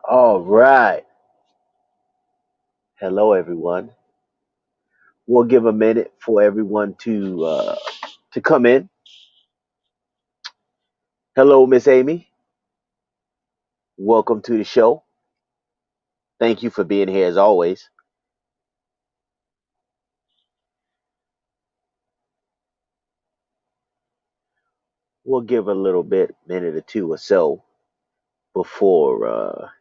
All right. Hello, everyone. We'll give a minute for everyone to come in. Hello, Miss Amy. Welcome to the show. Thank you for being here as always. We'll give a little bit, minute or two or so before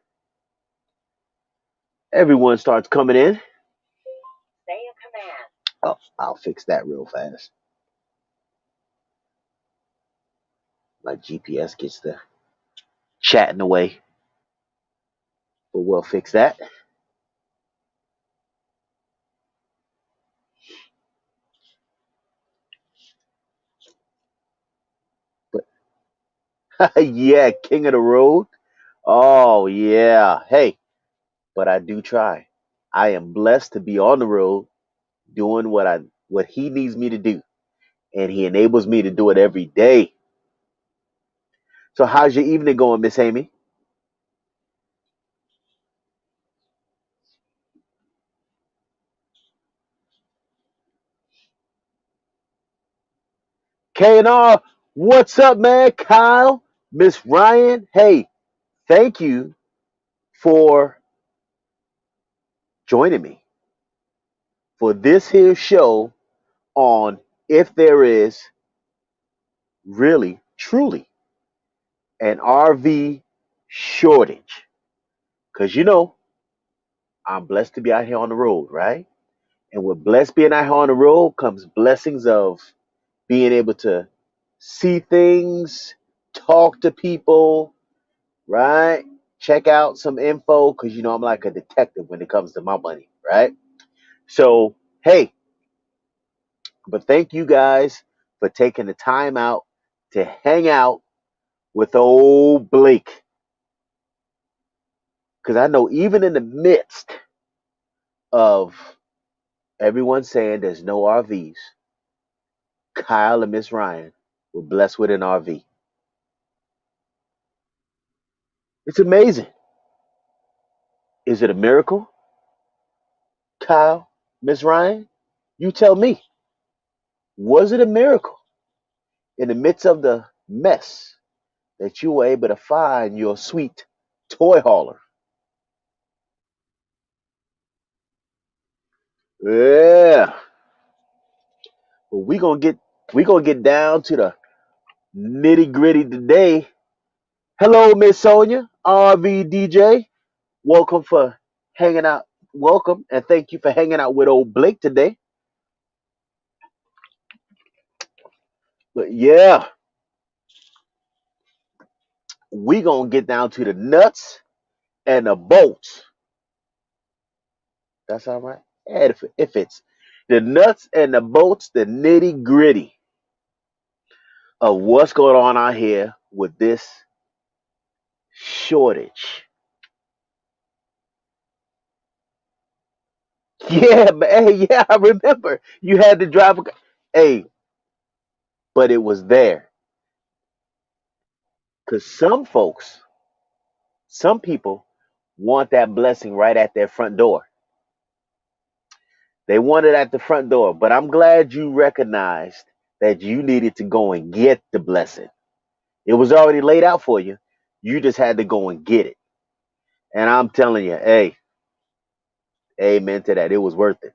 everyone starts coming in. Oh, I'll fix that real fast. My GPS gets the chatting away, but we'll fix that. But yeah, king of the road. Oh yeah. Hey, but I do try. I am blessed to be on the road doing what he needs me to do, and he enables me to do it every day. So how's your evening going, Miss Amy? K&R, what's up, man? Kyle, Miss Ryan, hey, thank you for joining me for this here show on if there is really, truly an RV shortage. Because I'm blessed to be out here on the road, right? And with blessed being out here on the road comes blessings of being able to see things, talk to people, right? Check out some info because I'm like a detective when it comes to my money, right? So, hey, but thank you guys for taking the time out to hang out with old Blake. Because I know even in the midst of everyone saying there's no RVs, Kyle and Miss Ryan were blessed with an RV. It's amazing. Is it a miracle, Kyle, Miss Ryan? You tell me. Was it a miracle in the midst of the mess that you were able to find your sweet toy hauler? Yeah. Well, we gonna get down to the nitty gritty today. Hello, Miss Sonia, RV DJ. Welcome for hanging out. Welcome and thank you for hanging out with old Blake today. But yeah, we gonna get down to the nuts and the bolts. That's all right. And if it's the nuts and the bolts, the nitty gritty of what's going on out here with this shortage. Yeah, but hey, yeah, I remember you had to drive. Hey, but it was there because some people want that blessing right at their front door. They want it at the front door, but I'm glad you recognized that you needed to go and get the blessing. It was already laid out for you. You just had to go and get it. And I'm telling you, hey, amen to that. It was worth it.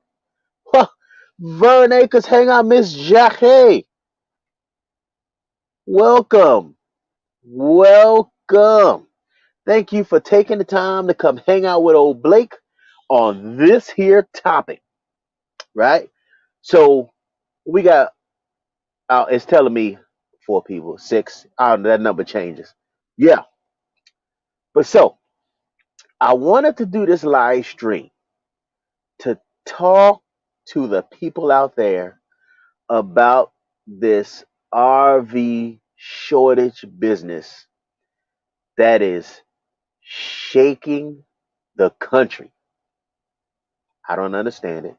Huh. Vern Acres, hang out, Miss Jackie. Welcome. Welcome. Thank you for taking the time to come hang out with old Blake on this here topic, right? So we got it's telling me four people, six. I don't know, that number changes. Yeah. But so I wanted to do this live stream to talk to the people out there about this RV shortage business that is shaking the country. I don't understand it,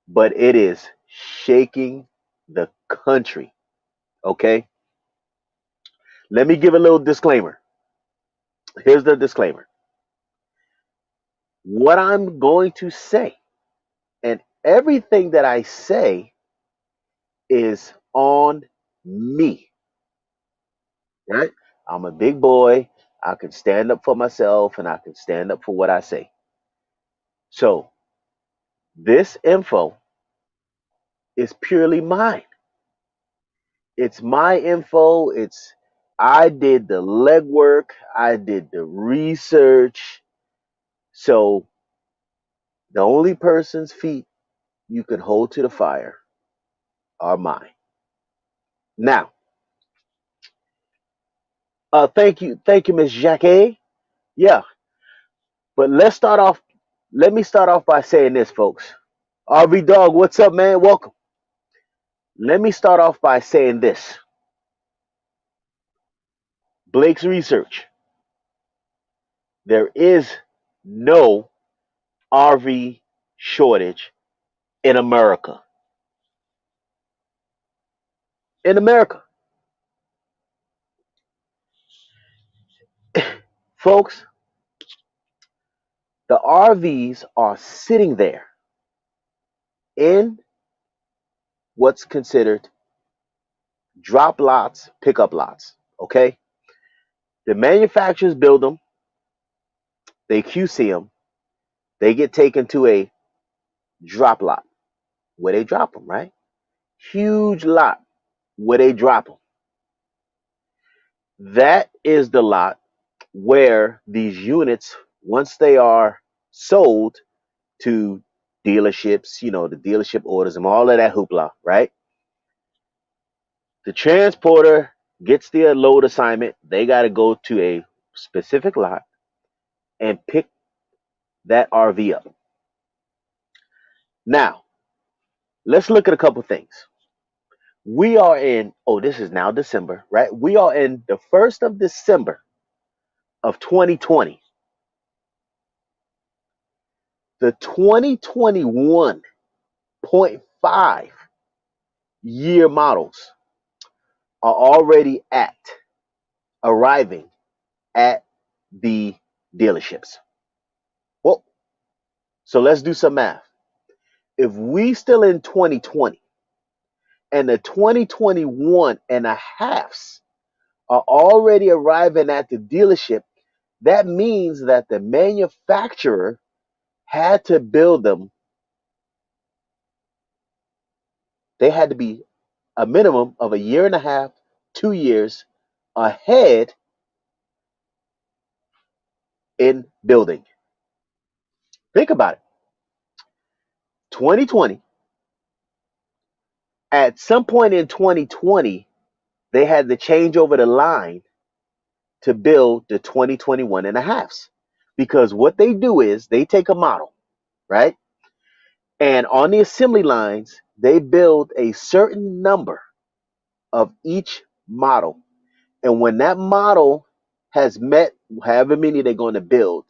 but it is shaking the country. Okay? Let me give a little disclaimer. Here's the disclaimer. what I'm going to say. And everything that I say is on me, right? I'm a big boy. I can stand up for myself and I can stand up for what I say. So this info is purely mine. It's my info. I did the legwork. I did the research. So the only person's feet you can hold to the fire are mine. Now, thank you, Miss Jackie. Yeah, but Let me start off by saying this, folks. RV Dog, what's up, man? Welcome. Let me start off by saying this. Blake's research. There is no RV shortage in America. In America, folks, the RVs are sitting there in what's considered drop lots, pickup lots. Okay? The manufacturers build them, they QC them, they get taken to a drop lot where they drop them, right? Huge lot where they drop them. That is the lot where these units, once they are sold to dealerships, the dealership orders them, all of that hoopla, right? The transporter gets their load assignment. They got to go to a specific lot and pick that RV up. Now, let's look at a couple things. We are in, this is now December, right? We are in the 1st of December of 2020. The 2021.5 year models are already arriving at the dealerships. Well, so let's do some math. If we still in 2020 and the 2021 and a halves are already arriving at the dealership, that means that the manufacturer had to build them. They had to be a minimum of a year and a half, 2 years ahead in building. Think about it. 2020, at some point in 2020, they had to change over the line to build the 2021 and a halves. Because what they do is they take a model, right? And on the assembly lines, they build a certain number of each model. And when that model has met however many they're going to build,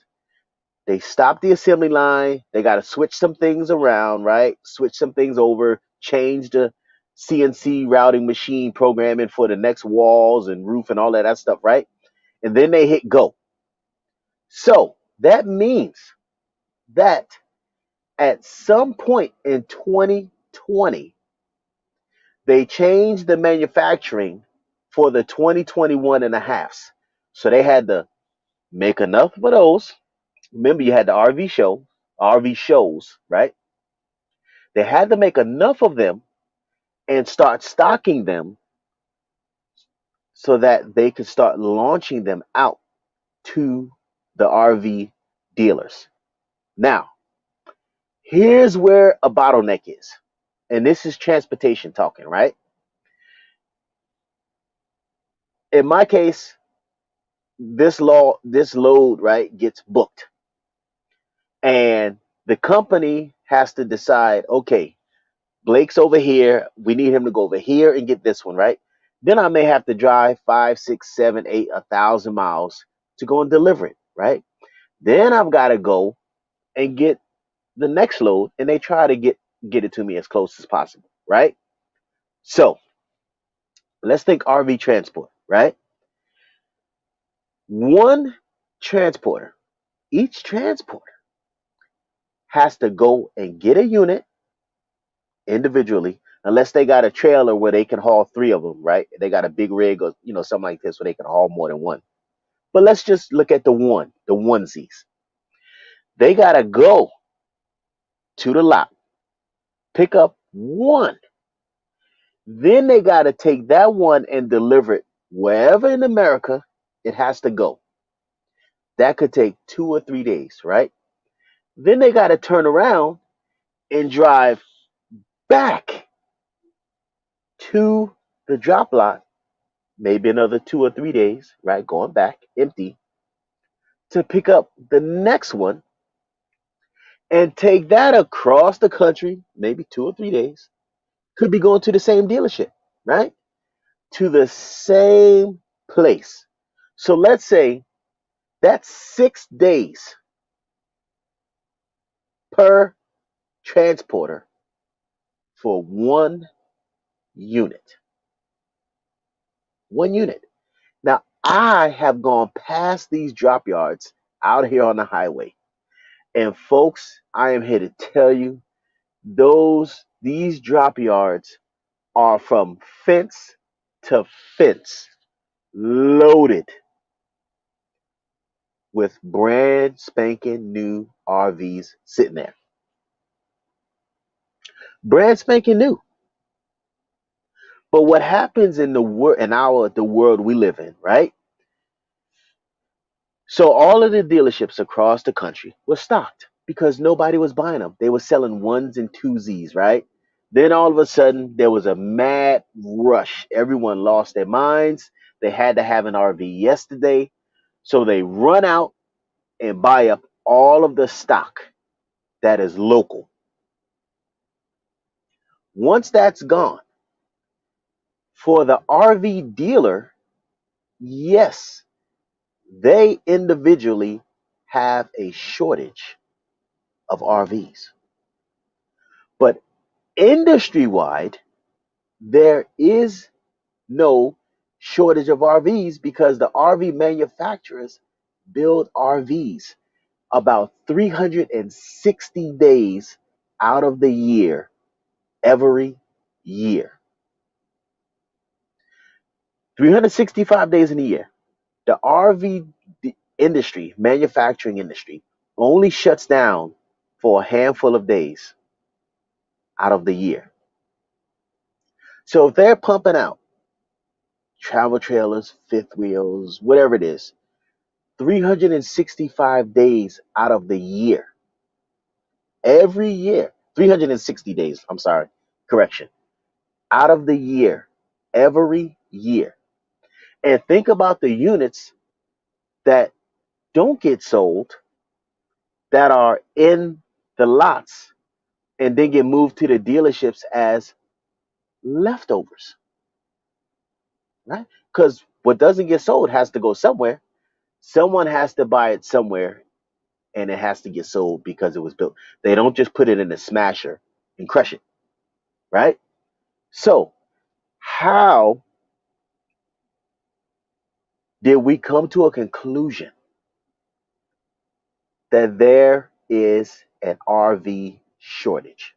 they stop the assembly line. They got to switch some things around, right? Switch some things over, change the CNC routing machine programming for the next walls and roof and all of that stuff, right? And then they hit go. So that means that at some point in 2020, they changed the manufacturing for the 2021 and a halves. So they had to make enough of those. Remember, you had the RV shows, right? They had to make enough of them and start stocking them so that they could start launching them out to the RV dealers. Now, here's where a bottleneck is. And this is transportation talking, right? In my case, this load, right, gets booked. And the company has to decide, okay, Blake's over here. We need him to go over here and get this one, right? Then I may have to drive 5, 6, 7, 8, 1,000 miles to go and deliver it, right? Then I've got to go and get the next load, and they try to get it to me as close as possible, right? So let's think RV transport, right? One transporter, each transporter has to go and get a unit individually, unless they got a trailer where they can haul three of them, right? They got a big rig or something like this where they can haul more than one. But let's just look at the onesies. They gotta go to the lot, pick up one, then they gotta take that one and deliver it wherever in America it has to go. That could take 2 or 3 days, right? Then they gotta turn around and drive back to the drop lot, maybe another 2 or 3 days, right? Going back empty to pick up the next one and take that across the country, maybe 2 or 3 days. Could be going to the same dealership, right? To the same place. So let's say that's 6 days per transporter for one unit. One unit. Now, I have gone past these drop yards out here on the highway. And folks, I am here to tell you these drop yards are from fence to fence, loaded with brand spanking new RVs sitting there. Brand spanking new. But what happens in the world we live in, right? So all of the dealerships across the country were stocked because nobody was buying them. They were selling ones and twosies, right? Then all of a sudden there was a mad rush. Everyone lost their minds. They had to have an RV yesterday. So they run out and buy up all of the stock that is local. Once that's gone, for the RV dealer, yes, they individually have a shortage of RVs. But industry wide, there is no shortage of RVs because the RV manufacturers build RVs about 360 days out of the year, every year. 365 days in a year. The RV industry, manufacturing industry, only shuts down for a handful of days out of the year. So if they're pumping out travel trailers, fifth wheels, whatever it is, 365 days out of the year, every year, 360 days, I'm sorry, correction, out of the year, every year. And think about the units that don't get sold that are in the lots and then get moved to the dealerships as leftovers, right? Because what doesn't get sold has to go somewhere. Someone has to buy it somewhere and it has to get sold because it was built. They don't just put it in a smasher and crush it, right? So, how did we come to a conclusion that there is an RV shortage?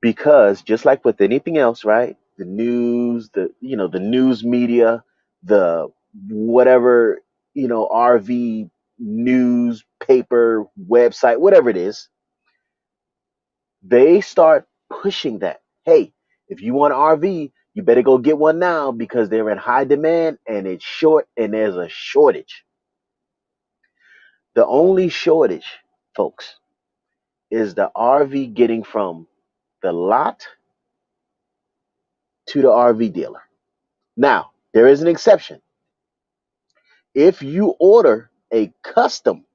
Because just like with anything else, right? The news, the news media, the whatever, RV newspaper, website, whatever it is, they start pushing that. Hey, if you want an RV, you better go get one now because they're in high demand and it's short and there's a shortage. The only shortage, folks, is the RV getting from the lot to the RV dealer. Now, there is an exception. If you order a custom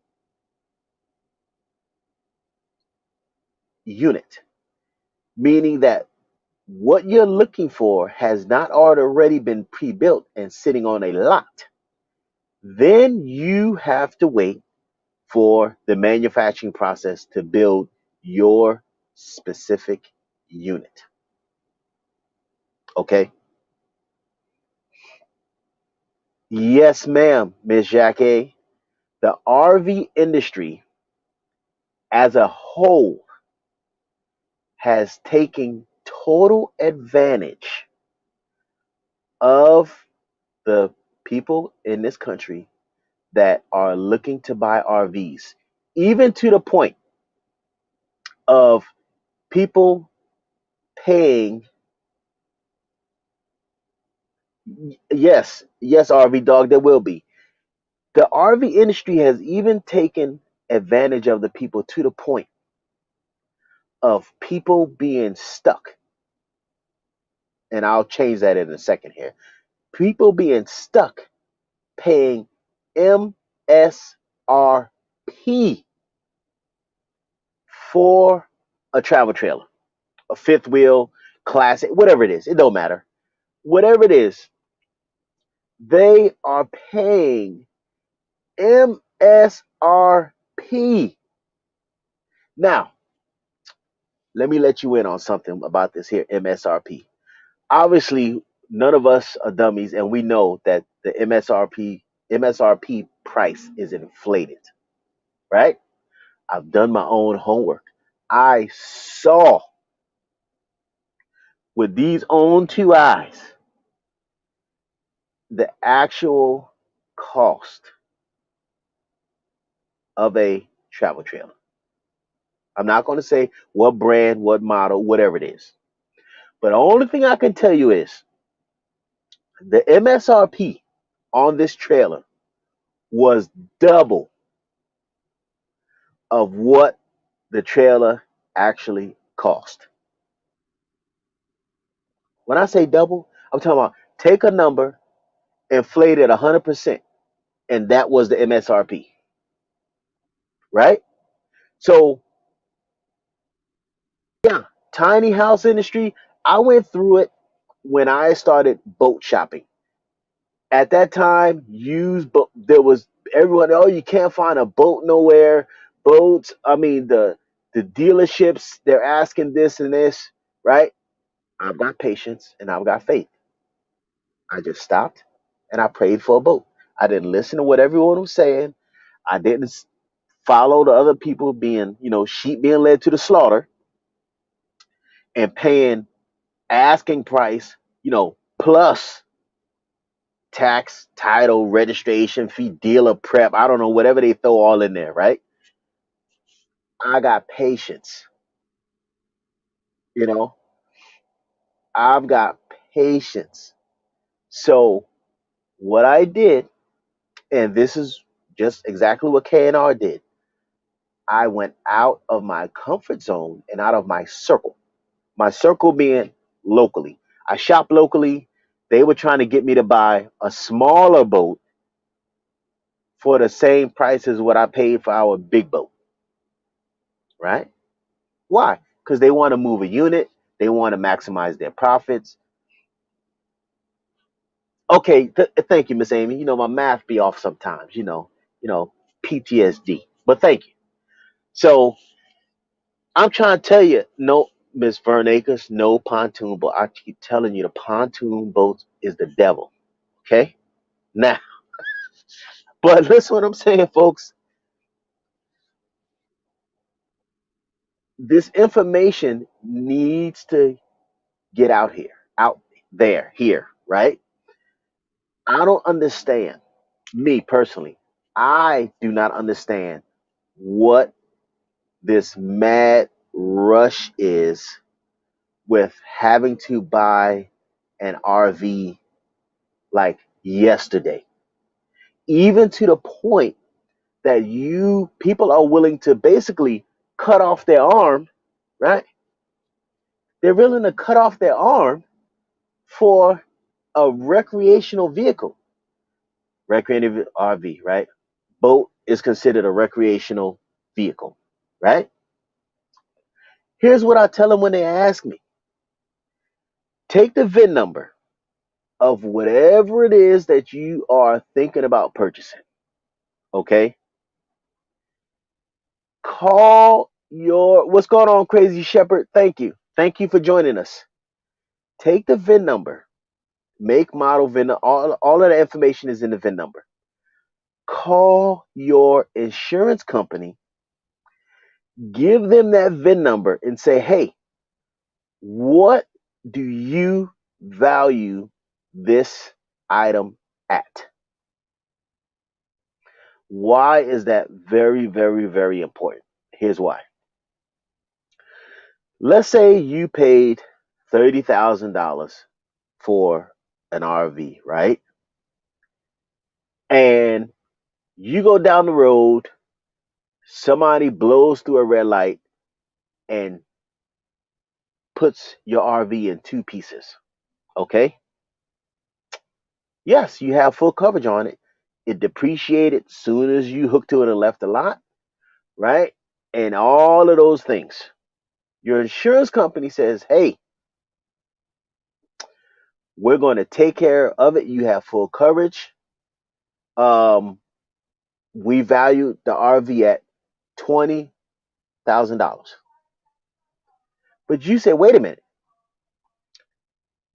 unit, meaning that what you're looking for has not already been pre-built and sitting on a lot, then you have to wait for the manufacturing process to build your specific unit. Okay? Yes, ma'am, Ms. Jackie. The RV industry as a whole has taken total advantage of the people in this country that are looking to buy RVs, even to the point of people paying. Yes, yes, RV dog, there will be. The RV industry has even taken advantage of the people to the point of people being stuck. And I'll change that in a second here. People being stuck paying MSRP for a travel trailer, a fifth wheel, classic, whatever it is. It don't matter. Whatever it is, they are paying MSRP. Now, let me let you in on something about this here MSRP. Obviously, none of us are dummies, and we know that the MSRP price is inflated, right? I've done my own homework. I saw with these own two eyes the actual cost of a travel trailer. I'm not going to say what brand, what model, whatever it is. But the only thing I can tell you is the MSRP on this trailer was double of what the trailer actually cost. When I say double, I'm talking about take a number, inflate it 100%, and that was the MSRP, right? So, yeah, tiny house industry, I went through it when I started boat shopping. At that time, used boat, there was everyone, oh, you can't find a boat nowhere. Boats, I mean, the dealerships, they're asking this and this, right? I've got patience and I've got faith. I just stopped and I prayed for a boat. I didn't listen to what everyone was saying. I didn't follow the other people being, sheep being led to the slaughter and paying asking price, plus tax, title, registration fee, dealer prep. I don't know, whatever they throw all in there, right? I got patience, you know, I've got patience. So what I did, and this is just exactly what K&R did, I went out of my comfort zone and out of my circle. My circle being locally. I shop locally. They were trying to get me to buy a smaller boat for the same price as what I paid for our big boat, right? Why? Because they want to move a unit, they want to maximize their profits. Okay, thank you, Miss Amy. My math be off sometimes. You know, PTSD. But thank you. So I'm trying to tell you, no, Miss Vern Acres, no pontoon boat. I keep telling you, the pontoon boat is the devil. Okay, now, but listen what I'm saying, folks. This information needs to get out here, out there, here, right? I don't understand. Me personally, I do not understand what this mad rush is with having to buy an RV like yesterday. Even to the point that you people are willing to basically cut off their arm, right? They're willing to cut off their arm for a recreational vehicle, recreational RV, right? Boat is considered a recreational vehicle, right? Here's what I tell them when they ask me: take the VIN number of whatever it is that you are thinking about purchasing, okay? Call what's going on, Crazy Shepherd? Thank you. Thank you for joining us. Take the VIN number, make, model, VIN, all of the information is in the VIN number. Call your insurance company, Give them that VIN number and say, hey, what do you value this item at? Why is that very, very, very important? Here's why. Let's say you paid $30,000 for an RV, right? And you go down the road, somebody blows through a red light and puts your RV in two pieces. Okay? Yes, you have full coverage on it. It depreciated soon as you hooked to it and left the lot, right? And all of those things. Your insurance company says, hey, we're going to take care of it. You have full coverage. Um, we value the RV at $20,000. But you say, wait a minute,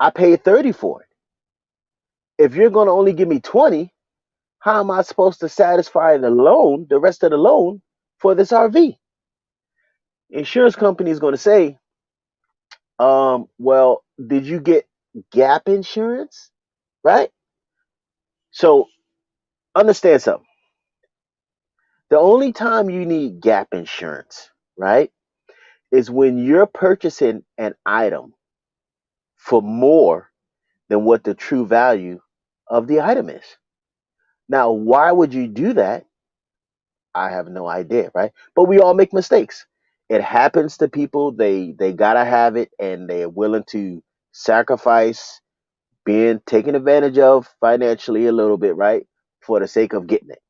I paid 30 for it. If you're going to only give me 20, how am I supposed to satisfy the loan, the rest of the loan for this RV? Insurance company is going to say, well, did you get gap insurance? Right? So understand something. The only time you need gap insurance, right, is when you're purchasing an item for more than what the true value of the item is. Now, why would you do that? I have no idea, right? But we all make mistakes. It happens to people. They gotta have it, and they're willing to sacrifice being taken advantage of financially a little bit, right, for the sake of getting it.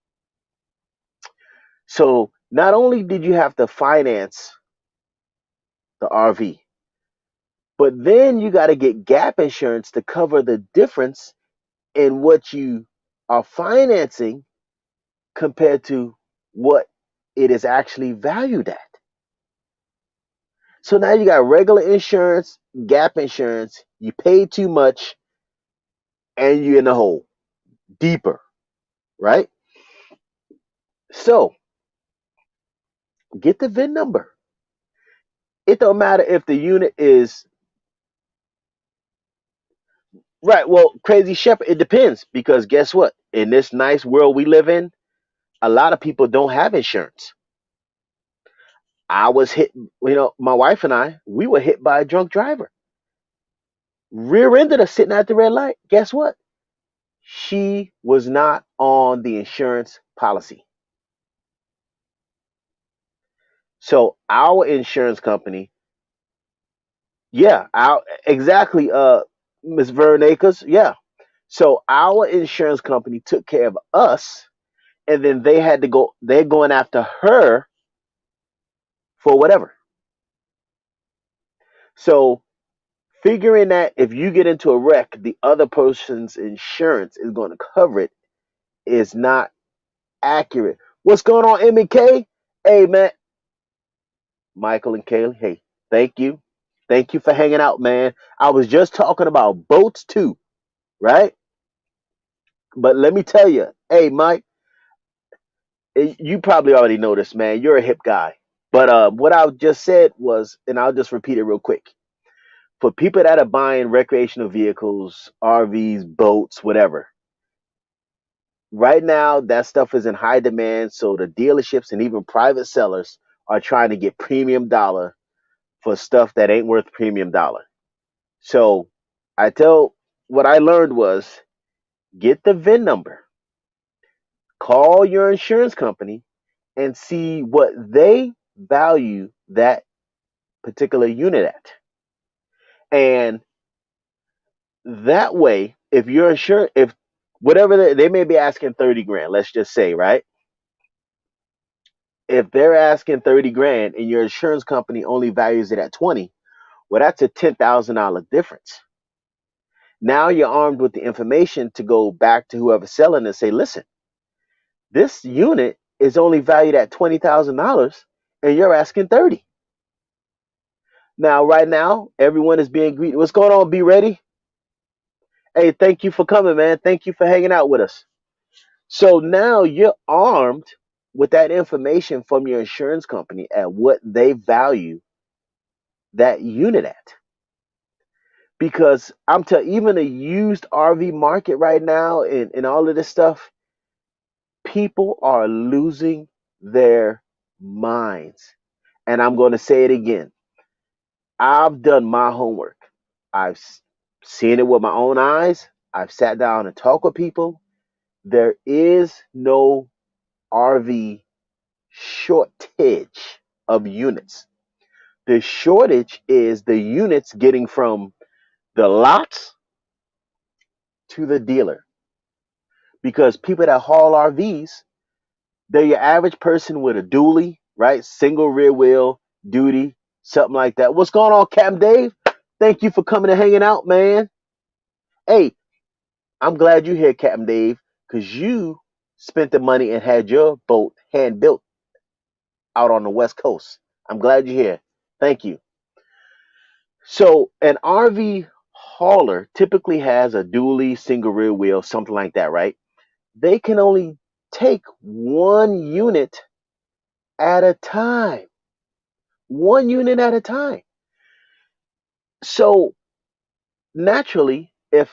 So not only did you have to finance the RV, but then you got to get gap insurance to cover the difference in what you are financing compared to what it is actually valued at. So now you got regular insurance, gap insurance, you pay too much, and you're in the hole deeper, right? So get the VIN number. It don't matter if the unit is right. Well, Crazy Shepherd, it depends because guess what? In this nice world we live in, a lot of people don't have insurance. I was hit, my wife and I, we were hit by a drunk driver. Rear ended us sitting at the red light. Guess what? She was not on the insurance policy. So our insurance company, yeah, exactly, Miss Veronacres, yeah. So our insurance company took care of us, and then they're going after her for whatever. So figuring that if you get into a wreck, the other person's insurance is going to cover it is not accurate. What's going on, M&K? Hey, man, Michael and Kaylee, hey, thank you. Thank you for hanging out, man. I was just talking about boats too, right? But let me tell you, hey, Mike, you probably already know this, man. You're a hip guy. But what I just said was, and I'll just repeat it real quick. For people that are buying recreational vehicles, RVs, boats, whatever, right now that stuff is in high demand. So the dealerships and even private sellers are trying to get premium dollar for stuff that ain't worth premium dollar. So what I learned was get the VIN number, call your insurance company, and see what they value that particular unit at. And that way, if your insurance, if whatever they may be asking 30 grand, let's just say, right? If they're asking 30 grand and your insurance company only values it at 20, well, that's a $10,000 difference. Now you're armed with the information to go back to whoever's selling and say, listen, this unit is only valued at $20,000 and you're asking 30. Now, right now, everyone is being greedy. What's going on? Be ready. Hey, thank you for coming, man. Thank you for hanging out with us. So now you're armed with that information from your insurance company at what they value that unit at. Because I'm telling even a used RV market right now and all of this stuff, people are losing their minds. And I'm going to say it again. I've done my homework. I've seen it with my own eyes. I've sat down and talked with people. There is no RV shortage of units. The shortage is the units getting from the lots to the dealer. Because people that haul RVs, they're your average person with a dually, right? Single rear wheel, duty, something like that. What's going on, Captain Dave? Thank you for coming and hanging out, man. Hey, I'm glad you're here, Captain Dave, because you spent the money and had your boat hand built out on the West Coast. I'm glad you're here. Thank you. So, an RV hauler typically has a dually, single rear wheel, something like that, right? They can only take one unit at a time. One unit at a time. So, naturally, if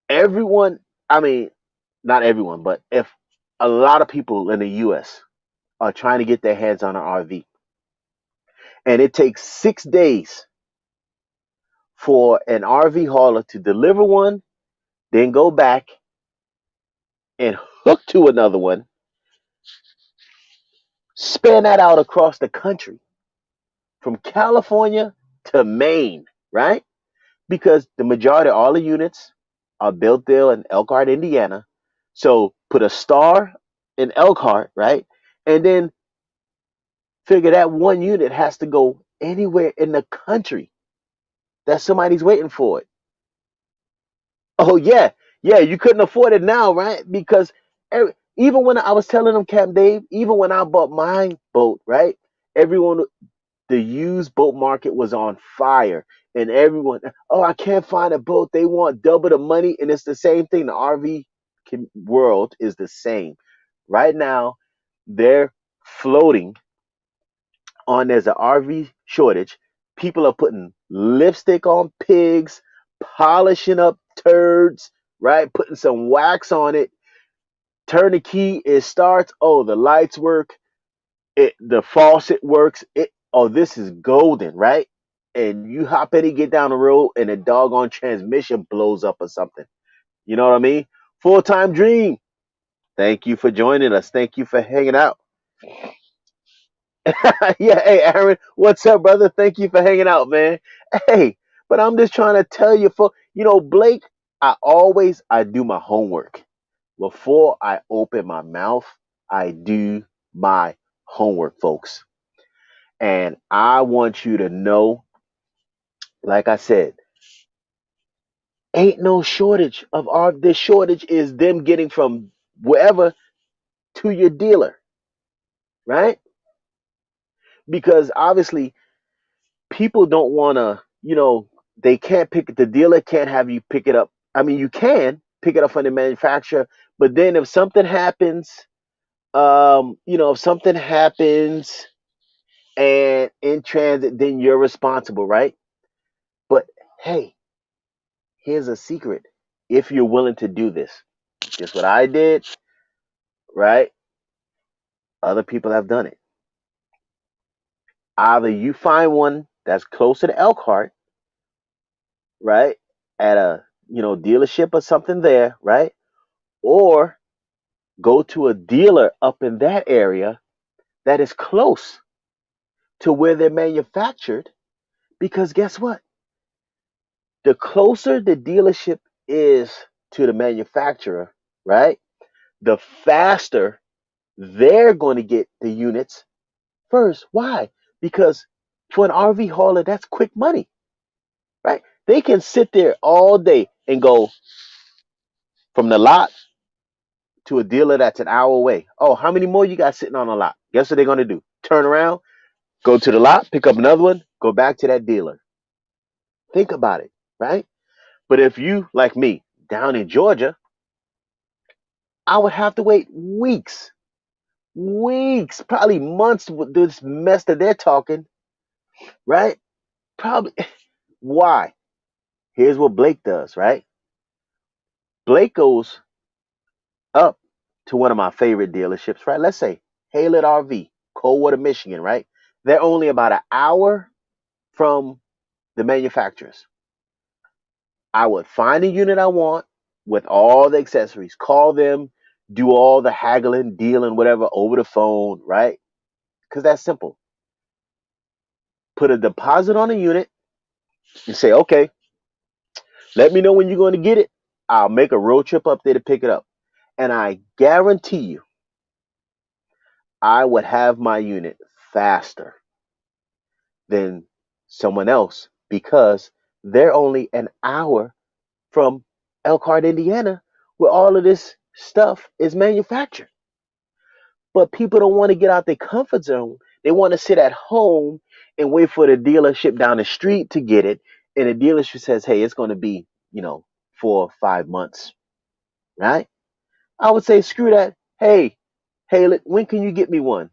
everyone, I mean, not everyone, but if a lot of people in the US are trying to get their hands on an RV, and it takes 6 days for an RV hauler to deliver one, then go back and hook to another one, span that out across the country from California to Maine, right? Because the majority of all the units are built there in Elkhart, Indiana. So put a star in Elkhart, right? And then figure that one unit has to go anywhere in the country that somebody's waiting for it. Oh yeah, yeah, you couldn't afford it now, right? Because even when I was telling them, Camp Dave, even when I bought my boat, right? Everyone, the used boat market was on fire, and everyone, oh, I can't find a boat. They want double the money, and it's the same thing. The RV world is the same. Right now, they're floating on there's an RV shortage. People are putting lipstick on pigs, polishing up turds, right? Putting some wax on it. Turn the key, it starts. Oh, the lights work. The faucet works. This is golden, right? And you hop in and get down the road, and the doggone transmission blows up or something. You know what I mean? Full time dream. Thank you for joining us. Thank you for hanging out. Yeah, hey Aaron, what's up, brother? Thank you for hanging out, man. Hey, but I'm just trying to tell you, for Blake, I do my homework before I open my mouth. I do my homework, folks, and I want you to know, like I said, ain't no shortage of art. The shortage is them getting from wherever to your dealer, right? Because obviously people don't want to, they can't the dealer can't have you pick it up. I mean, you can pick it up from the manufacturer, but then if something happens, if something happens and in transit, then you're responsible, right? But hey, here's a secret. If you're willing to do this, just what I did, right? Other people have done it. Either you find one that's closer to Elkhart, right? At a, dealership or something there, right? Or go to a dealer up in that area that is close to where they're manufactured, because guess what? The closer the dealership is to the manufacturer, right? The faster they're going to get the units first. Why? Because for an RV hauler, that's quick money, right? They can sit there all day and go from the lot to a dealer that's an hour away. Oh, how many more you got sitting on the lot? Guess what they're going to do? Turn around, go to the lot, pick up another one, go back to that dealer. Think about it, right? But if you, like me, down in Georgia, I would have to wait weeks weeks, probably months with this mess that they're talking, right? Probably. Why? Here's what Blake does, right? Blake goes up to one of my favorite dealerships, right? Let's say Haylett RV, Coldwater, Michigan, right? They're only about an hour from the manufacturers. I would find a unit I want with all the accessories, call them, do all the haggling, dealing, whatever over the phone, right? Because that's simple. Put a deposit on a unit and say, okay, let me know when you're going to get it. I'll make a road trip up there to pick it up. And I guarantee you, I would have my unit faster than someone else because they're only an hour from Elkhart, Indiana, where all of this stuff is manufactured. But people don't want to get out their comfort zone. They want to sit at home and wait for the dealership down the street to get it. And the dealership says, hey, it's going to be, 4 or 5 months, right? I would say, screw that. Hey, when can you get me one?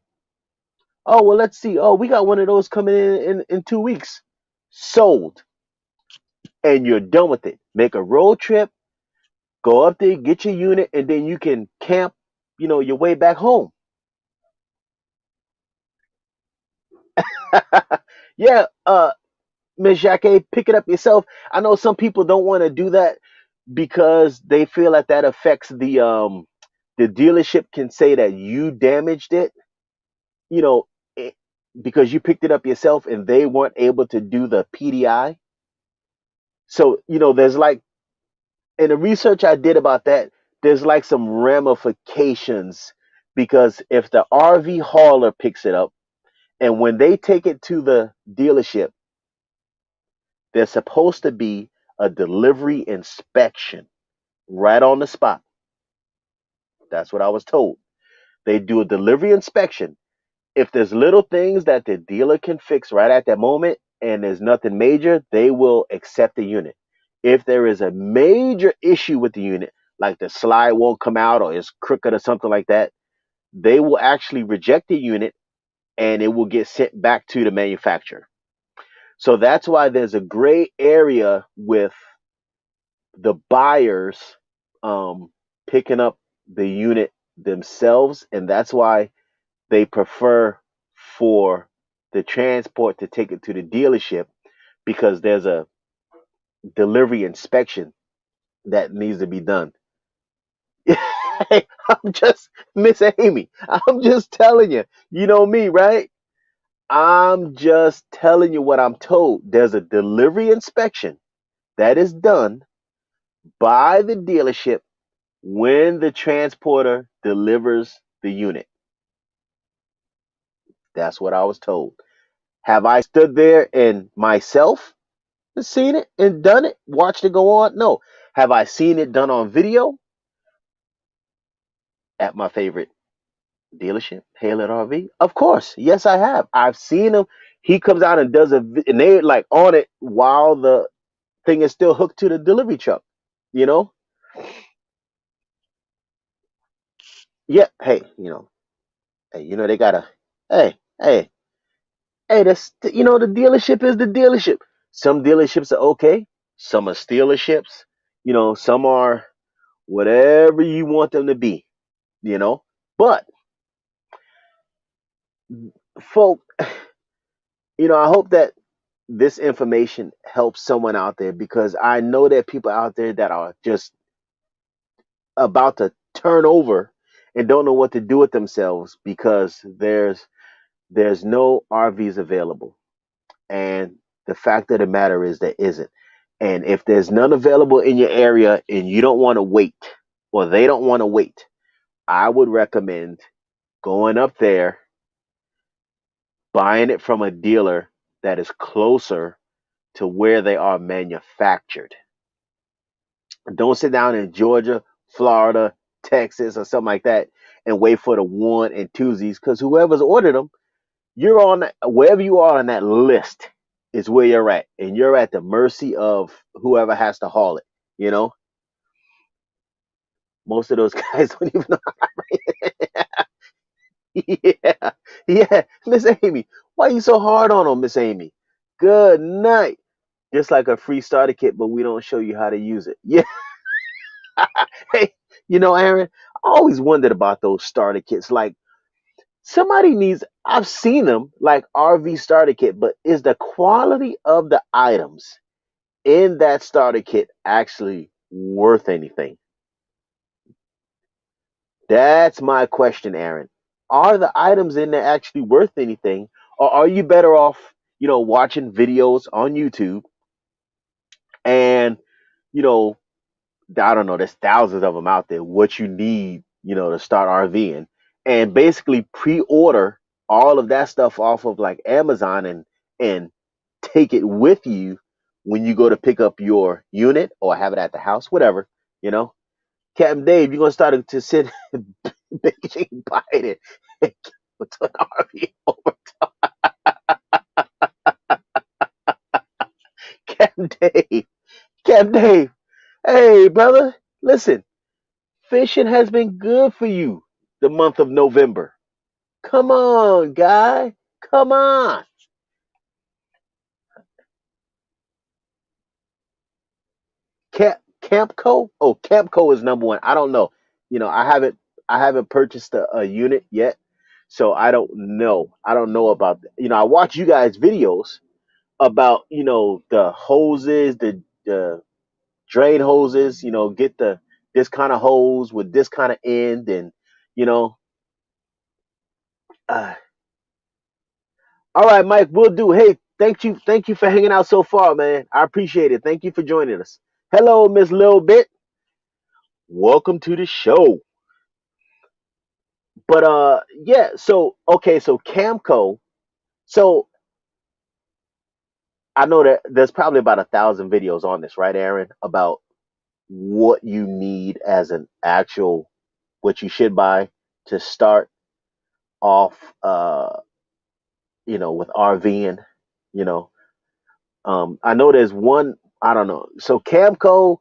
Oh, well, let's see. Oh, we got one of those coming in 2 weeks. Sold. And you're done with it. Make a road trip, go up there, get your unit, and then you can camp, your way back home. Yeah, Ms. Jacque, pick it up yourself. I know some people don't want to do that because they feel that affects the dealership can say that you damaged it, you know, it, because you picked it up yourself and they weren't able to do the PDI. So, there's like in the research I did about that, there's like some ramifications because if the RV hauler picks it up and when they take it to the dealership, there's supposed to be a delivery inspection right on the spot. That's what I was told. They do a delivery inspection. If there's little things that the dealer can fix right at that moment and there's nothing major, they will accept the unit. If there is a major issue with the unit, like the slide won't come out or it's crooked or something like that, they will actually reject the unit and it will get sent back to the manufacturer. So that's why there's a gray area with the buyers um, picking up the unit themselves, and that's why they prefer for the transport to take it to the dealership because there's a delivery inspection that needs to be done. I'm just Miss Amy. I'm just telling you. You know me, right? I'm just telling you what I'm told. There's a delivery inspection that is done by the dealership when the transporter delivers the unit. That's what I was told. Have I stood there and myself seen it and done it, watched it go on? No. Have I seen it done on video at my favorite dealership, Haylett RV? Of course. Yes, I have. I've seen him. He comes out and does and they like on it while the thing is still hooked to the delivery truck, you know? Yeah. Hey, they gotta, hey, hey, hey, the dealership is the dealership. Some dealerships are okay. Some are dealerships. Some are whatever you want them to be, you know? But, folk, I hope that this information helps someone out there because I know there are people out there that are just about to turn over and don't know what to do with themselves because there's no RVs available. And the fact of the matter is there isn't. And if there's none available in your area and you don't want to wait or they don't want to wait, I would recommend going up there, buying it from a dealer that is closer to where they are manufactured. Don't sit down in Georgia, Florida, Texas, or something like that and wait for the one and twosies because whoever's ordered them, you're on wherever you are on that list is where you're at, and you're at the mercy of whoever has to haul it. You know, most of those guys don't even know. Yeah, yeah, Miss Amy. Why you so hard on them, Miss Amy? Good night. Just like a free starter kit, but we don't show you how to use it. Yeah. Hey, Aaron, I always wondered about those starter kits. Like somebody needs, I've seen them like RV starter kit, but is the quality of the items in that starter kit actually worth anything? That's my question, Aaron. Are the items in there actually worth anything? Or are you better off, watching videos on YouTube and, you know, I don't know, there's thousands of them out there, what you need, to start RVing and basically pre-order all of that stuff off of like Amazon and take it with you when you go to pick up your unit or have it at the house, whatever, you know. Captain Dave, you're gonna start to send Beijing Biden and to an RV over Captain Dave. Captain Dave, hey brother, listen, fishing has been good for you the month of November. Come on, guy. Come on. Campco? Oh, Campco is number one. I don't know. I haven't purchased a unit yet, so I don't know. I don't know about I watch you guys videos about the hoses, the drain hoses. Get this kind of hose with this kind of end, and you know. Uh, all right, Mike, we'll do. Hey, thank you for hanging out so far, man. I appreciate it. Thank you for joining us. Hello, Miss Lil Bit. Welcome to the show. But yeah. So okay, so Camco. So I know that there's probably about 1,000 videos on this, right, Aaron, about what you need as an actual what you should buy to start off with RVing, you know. I know there's one, I don't know. So Camco,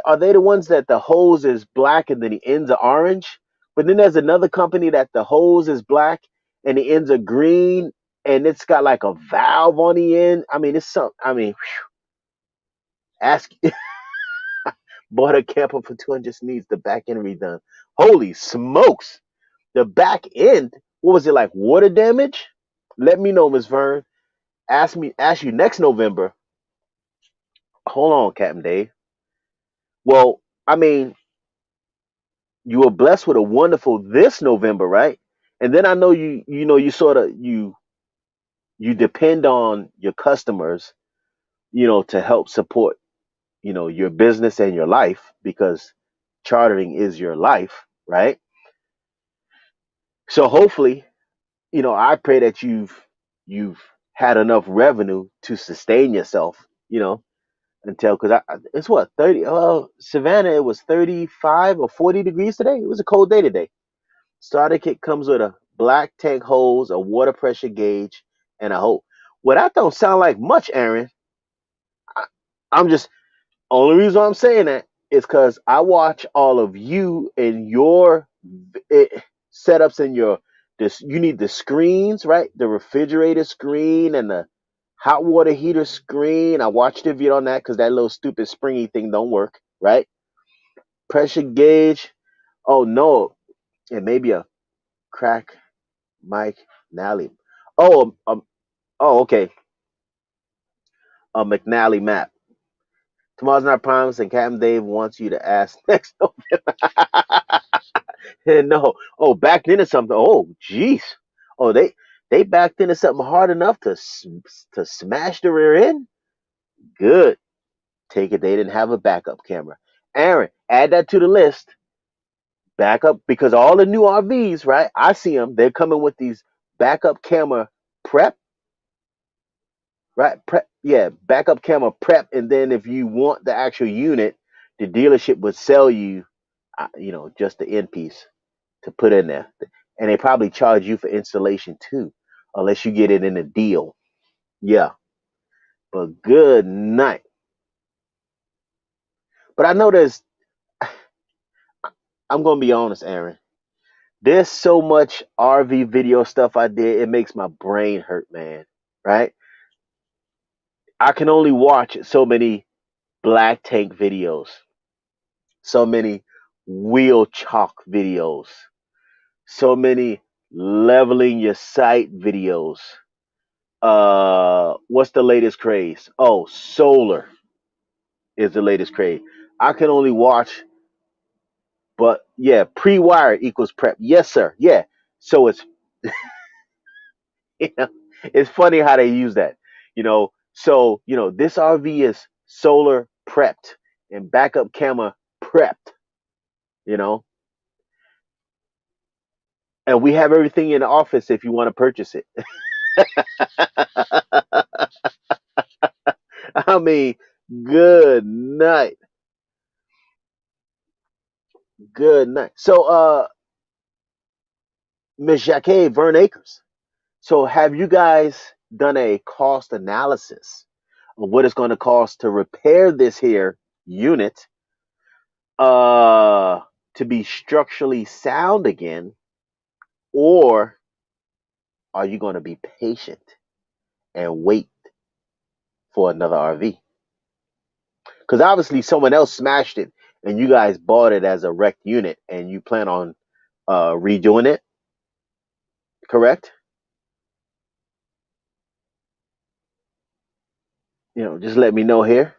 are they the ones that the hose is black and then the ends are orange? But then there's another company that the hose is black and the ends are green and it's got like a valve on the end. I mean, it's some I mean, ask bought a camper for 200 just needs the back end redone. Holy smokes. The back end, what was it like? Water damage? Let me know, Miss Vern. Ask you next November. Hold on, Captain Dave. Well, I mean, you were blessed with a wonderful this November, right? And then I know you sort of you depend on your customers, to help support, your business and your life because chartering is your life, right? So hopefully, I pray that you've had enough revenue to sustain yourself, until because it's what 30. Oh, Savannah, it was 35 or 40 degrees today. It was a cold day today. Starter kit comes with a black tank hose, a water pressure gauge, and a hose. Well, that don't sound like much, Aaron. I, I'm just only reason I'm saying that is because I watch all of you and your setups and your this. You need the screens, right? The refrigerator screen and the hot water heater screen. I watched the video on that because that little stupid springy thing don't work, right? Pressure gauge. Oh no, it may be a crack Mike Nally. Oh, okay. A McNally map. Tomorrow's not promised, and Captain Dave wants you to ask next November. No. Oh, backed into something. Oh, jeez. Oh, they backed into something hard enough to smash the rear end. Good. Take it. They didn't have a backup camera. Aaron, add that to the list. Backup because all the new RVs, right? I see them. They're coming with these backup camera prep. Right, prep, yeah, backup camera prep, and then if you want the actual unit, the dealership would sell you, just the end piece to put in there, and they probably charge you for installation too, unless you get it in a deal. Yeah, but good night. But I know I'm gonna be honest, Aaron. There's so much RV video stuff I did. It makes my brain hurt, man. Right? I can only watch so many black tank videos, so many wheel chalk videos, so many leveling your sight videos. What's the latest craze? Oh, solar is the latest craze. I can only watch, but yeah, pre-wire equals prep. Yes, sir. Yeah. So it's you know, it's funny how they use that. So this RV is solar prepped and backup camera prepped. You know, and we have everything in the office if you want to purchase it. I mean, good night, good night. So, Miss Jacquet, Vern Acres. So, have you guys done a cost analysis of what it's going to cost to repair this here unit, uh, to be structurally sound again, or are you going to be patient and wait for another RV? Because obviously someone else smashed it and you guys bought it as a wrecked unit and you plan on redoing it, correct? Just let me know here.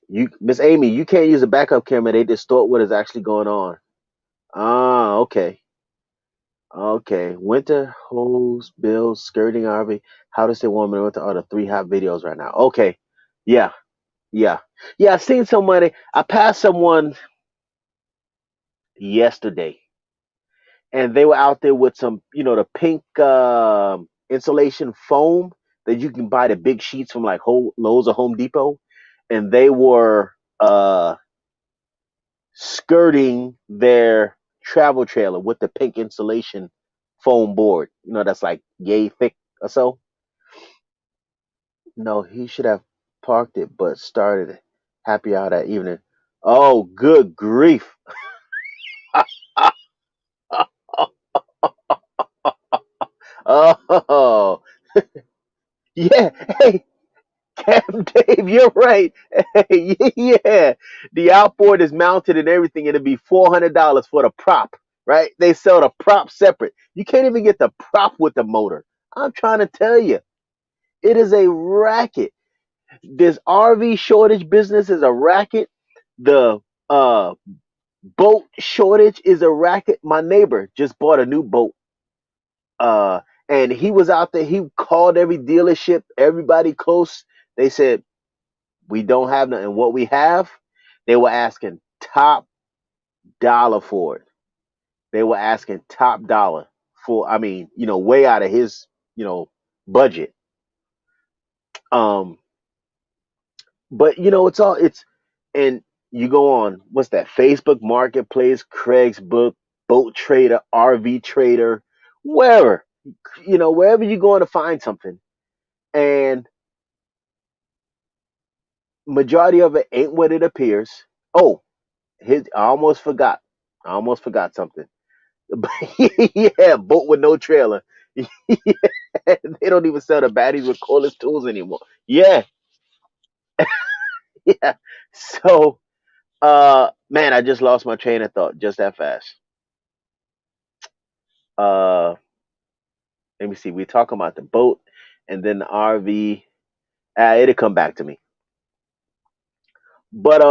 You, Miss Amy, you can't use a backup camera. They distort what is actually going on. Ah, okay. Okay. Winter hose bills, skirting RV. How to stay warm in winter are the three hot videos right now. Okay. Yeah. Yeah. Yeah. I've seen somebody. I passed someone yesterday and they were out there with some, the pink insulation foam that you can buy the big sheets from like Lowe's or Home Depot, and they were skirting their travel trailer with the pink insulation foam board. That's like yay thick or so. No, he should have parked it, but started happy hour that evening. Oh, good grief! Oh, yeah. Hey, Cam Dave, you're right. Hey, yeah, the outboard is mounted and everything. It'll be $400 for the prop, right? They sell the prop separate. You can't even get the prop with the motor. I'm trying to tell you, it is a racket. This RV shortage business is a racket. The boat shortage is a racket. My neighbor just bought a new boat. Uh, and he was out there. He called every dealership, everybody close. They said, we don't have nothing. What we have, they were asking top dollar for it. They were asking top dollar for, I mean, way out of his, budget. Um, but and you go on, what's that? Facebook Marketplace, Craigslist, Boat Trader, RV Trader, wherever, wherever you're going to find something. And majority of it ain't what it appears. Oh, I almost forgot. I almost forgot something. Yeah, boat with no trailer. They don't even sell the batteries with cordless tools anymore. Yeah, yeah. So, man, I just lost my train of thought just that fast. Uh, Let me see. We talking about the boat and then the RV. It'll come back to me. But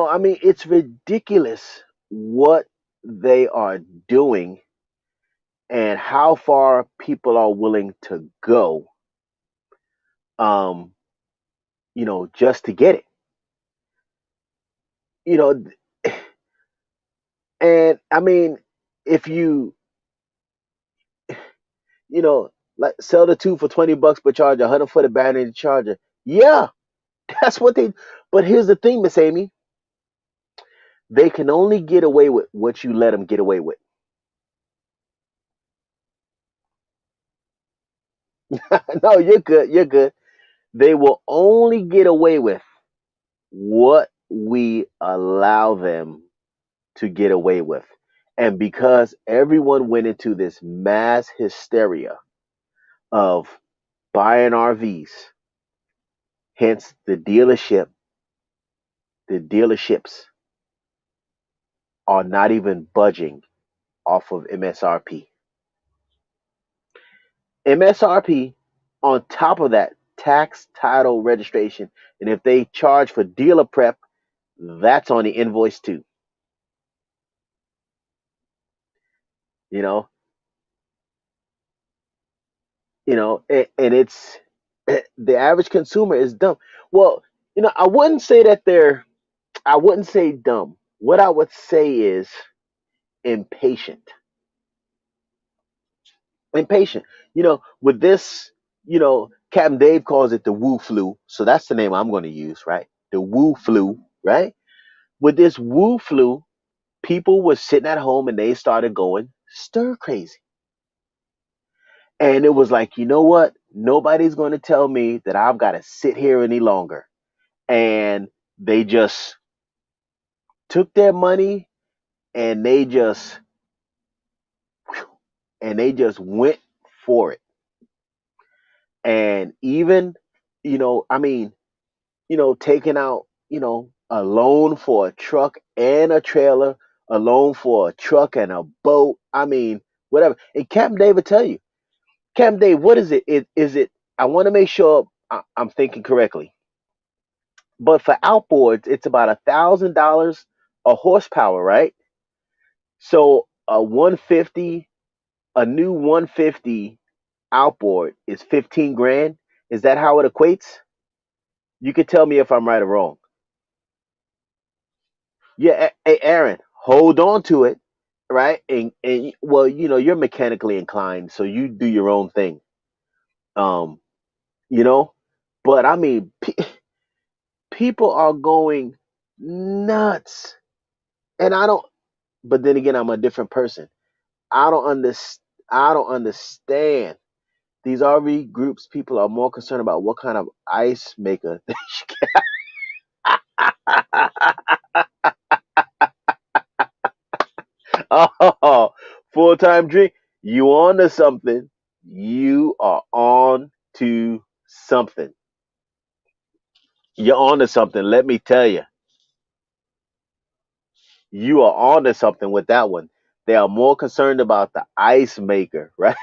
I mean, it's ridiculous what they are doing and how far people are willing to go. Um, just to get it. You know, and I mean, if you know, like sell the two for $20, but charge 100 for the battery and the charger. Yeah, that's what they. But here's the thing, Miss Amy, they can only get away with what you let them get away with. No, you're good. You're good. They will only get away with what we allow them to get away with. And because everyone went into this mass hysteria of buying RVs, hence the dealerships are not even budging off of MSRP. MSRP, on top of that, tax, title, registration, and if they charge for dealer prep, that's on the invoice too. You know, and it's the average consumer is dumb. Well, I wouldn't say that I wouldn't say dumb. What I would say is impatient. Impatient. With this, Captain Dave calls it the woo flu. So that's the name I'm going to use, right? The woo flu, right? With this woo flu, people were sitting at home and they started going stir crazy. And it was like, you know what? Nobody's going to tell me that I've got to sit here any longer. And they just took their money and they just went for it. And even, I mean, taking out, a loan for a truck and a trailer, a loan for a truck and a boat. I mean, whatever. And Captain Dave will tell you, Captain Dave, what is it? Is it? I want to make sure I'm thinking correctly. But for outboards, it's about $1,000 a horsepower, right? So a new 150 outboard is 15 grand. Is that how it equates? You could tell me if I'm right or wrong. Yeah, hey Aaron, hold on to it, right? And well, you're mechanically inclined, so you do your own thing. Um, you know, but I mean, people are going nuts, and I don't. But then again, I'm a different person. I don't understand. I don't understand. These RV groups, people are more concerned about what kind of ice maker. Oh, full time drink. You on to something. You are on to something. You're on to something. Let me tell you, you are on to something with that one. They are more concerned about the ice maker, right?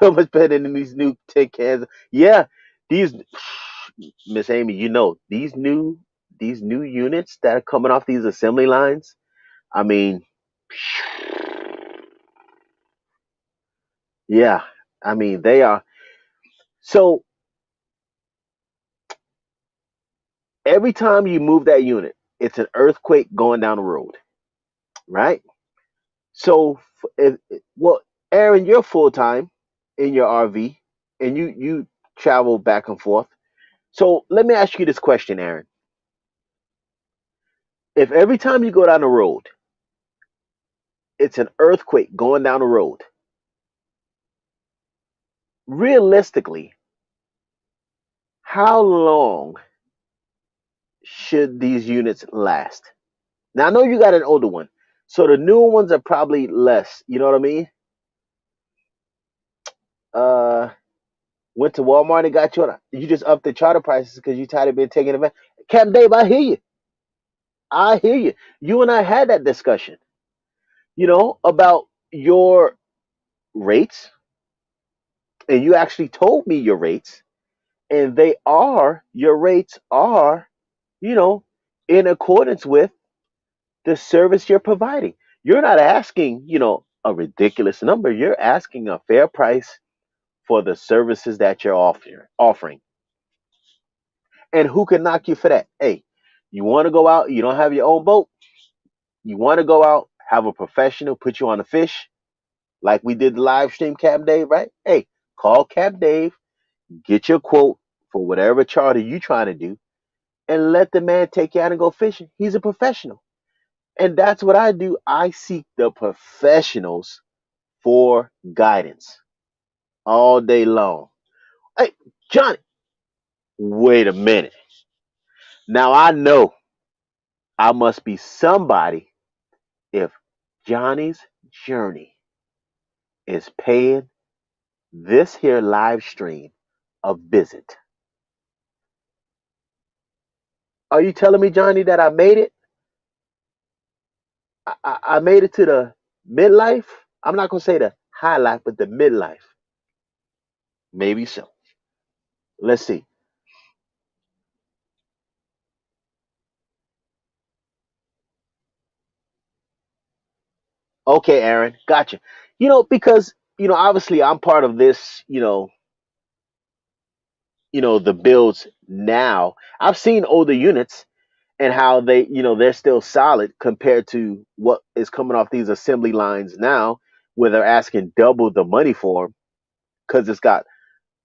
Bill much better than these new tin cans. Yeah, these Miss Amy, these new units that are coming off these assembly lines. I mean, yeah, I mean they are. So every time you move that unit, it's an earthquake going down the road, right? So, well, Aaron, you're full time in your RV, and you travel back and forth. So let me ask you this question, Aaron. If every time you go down the road, it's an earthquake going down the road, realistically, how long should these units last? Now I know you got an older one, so the newer ones are probably less. You know what I mean? Uh, Went to Walmart and got you just upped the charter prices because you tired of being taken advantage. Captain Dave, I hear you. I hear you. You and I had that discussion, about your rates, and you actually told me your rates, and your rates are, you know, in accordance with the service you're providing. You're not asking, a ridiculous number. You're asking a fair price for the services that you're offering. And who can knock you for that? Hey, you want to go out, you don't have your own boat, you want to go out, have a professional put you on a fish, like we did the live stream, Cap Dave, right? Hey, call Cap Dave, get your quote for whatever charter you trying to do, and let the man take you out and go fishing. He's a professional. And that's what I do. I seek the professionals for guidance all day long. Hey, Johnny, wait a minute. Now I know I must be somebody if Johnny's Journey is paying this here live stream a visit. Are you telling me, Johnny, that I made it? I made it to the midlife? I'm not going to say the high life, but the midlife. Maybe so. Let's see. Okay, Aaron, gotcha. Because obviously I'm part of this. The builds now. I've seen older units and how they're still solid compared to what is coming off these assembly lines now, where they're asking double the money for them because it's got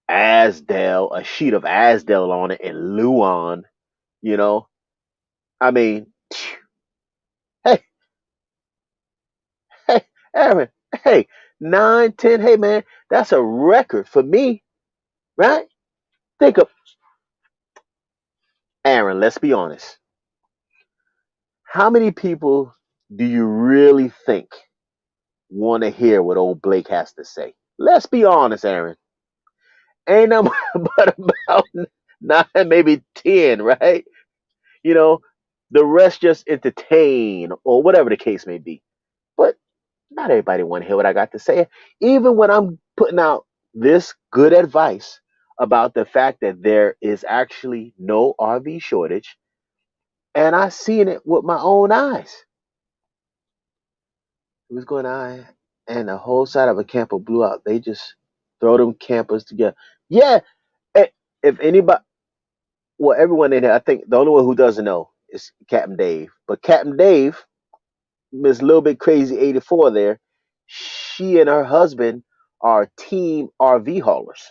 Asdel, a sheet of Asdel on it, and Luon. You know, I mean, hey, hey, Aaron, hey, 9, 10, hey man, that's a record for me, right? Think of Aaron. Let's be honest. How many people do you really think want to hear what old Blake has to say? Let's be honest, Aaron. Ain't no but about nine, maybe 10, right? You know, the rest just entertain or whatever the case may be. But not everybody want to hear what I got to say. Even when I'm putting out this good advice about the fact that there is actually no RV shortage, and I seen it with my own eyes. It was going on, and the whole side of a camper blew out. They just throw them campers together. Yeah, eh, if anybody, well, everyone in here, I think the only one who doesn't know is Captain Dave. But Captain Dave, Miss Little Bit Crazy 84 there, she and her husband are team RV haulers.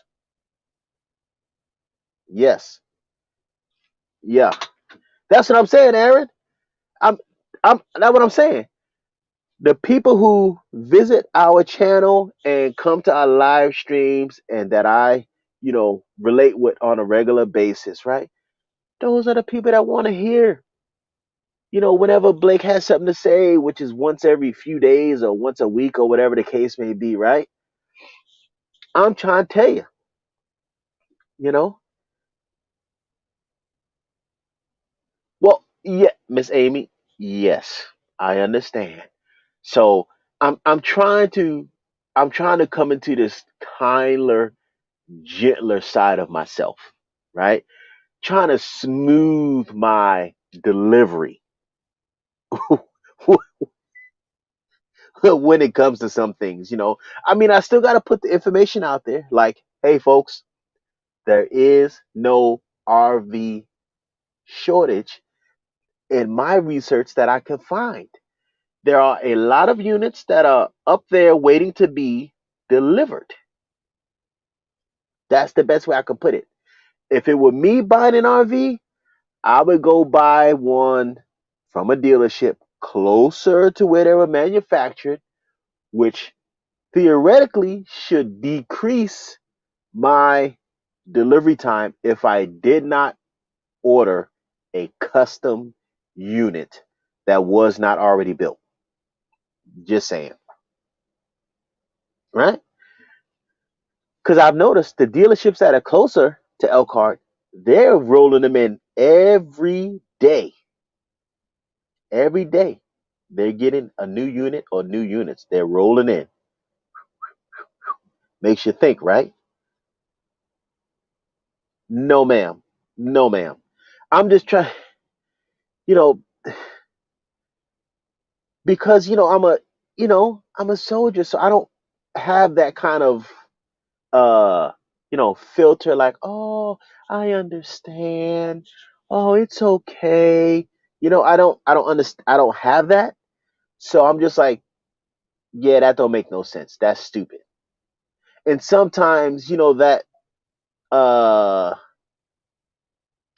Yes. Yeah. That's what I'm saying, Aaron. I'm that's what I'm saying. The people who visit our channel and come to our live streams and that I, relate with on a regular basis, right? Those are the people that want to hear. Whenever Blake has something to say, which is once every few days or once a week or whatever the case may be, right? I'm trying to tell you, you know. Well, yeah, Miss Amy, yes, I understand. So I'm trying to come into this kinder, gentler side of myself, right? Trying to smooth my delivery when it comes to some things. I mean, I still got to put the information out there like, hey, folks, there is no RV shortage in my research that I can find. There are a lot of units that are up there waiting to be delivered. That's the best way I could put it. If it were me buying an RV, I would go buy one from a dealership closer to where they were manufactured, which theoretically should decrease my delivery time if I did not order a custom unit that was not already built. Just saying, right? Because I've noticed the dealerships that are closer to Elkhart, they're rolling them in every day. Every day, they're getting a new unit or new units. They're rolling in. Makes you think, right? No, ma'am. No, ma'am. I'm just trying, you know, because I'm a soldier, so I don't have that kind of filter like, oh, I understand. Oh, it's okay. I don't understand. I don't have that. So I'm just like, yeah, that don't make no sense. That's stupid. And sometimes, that uh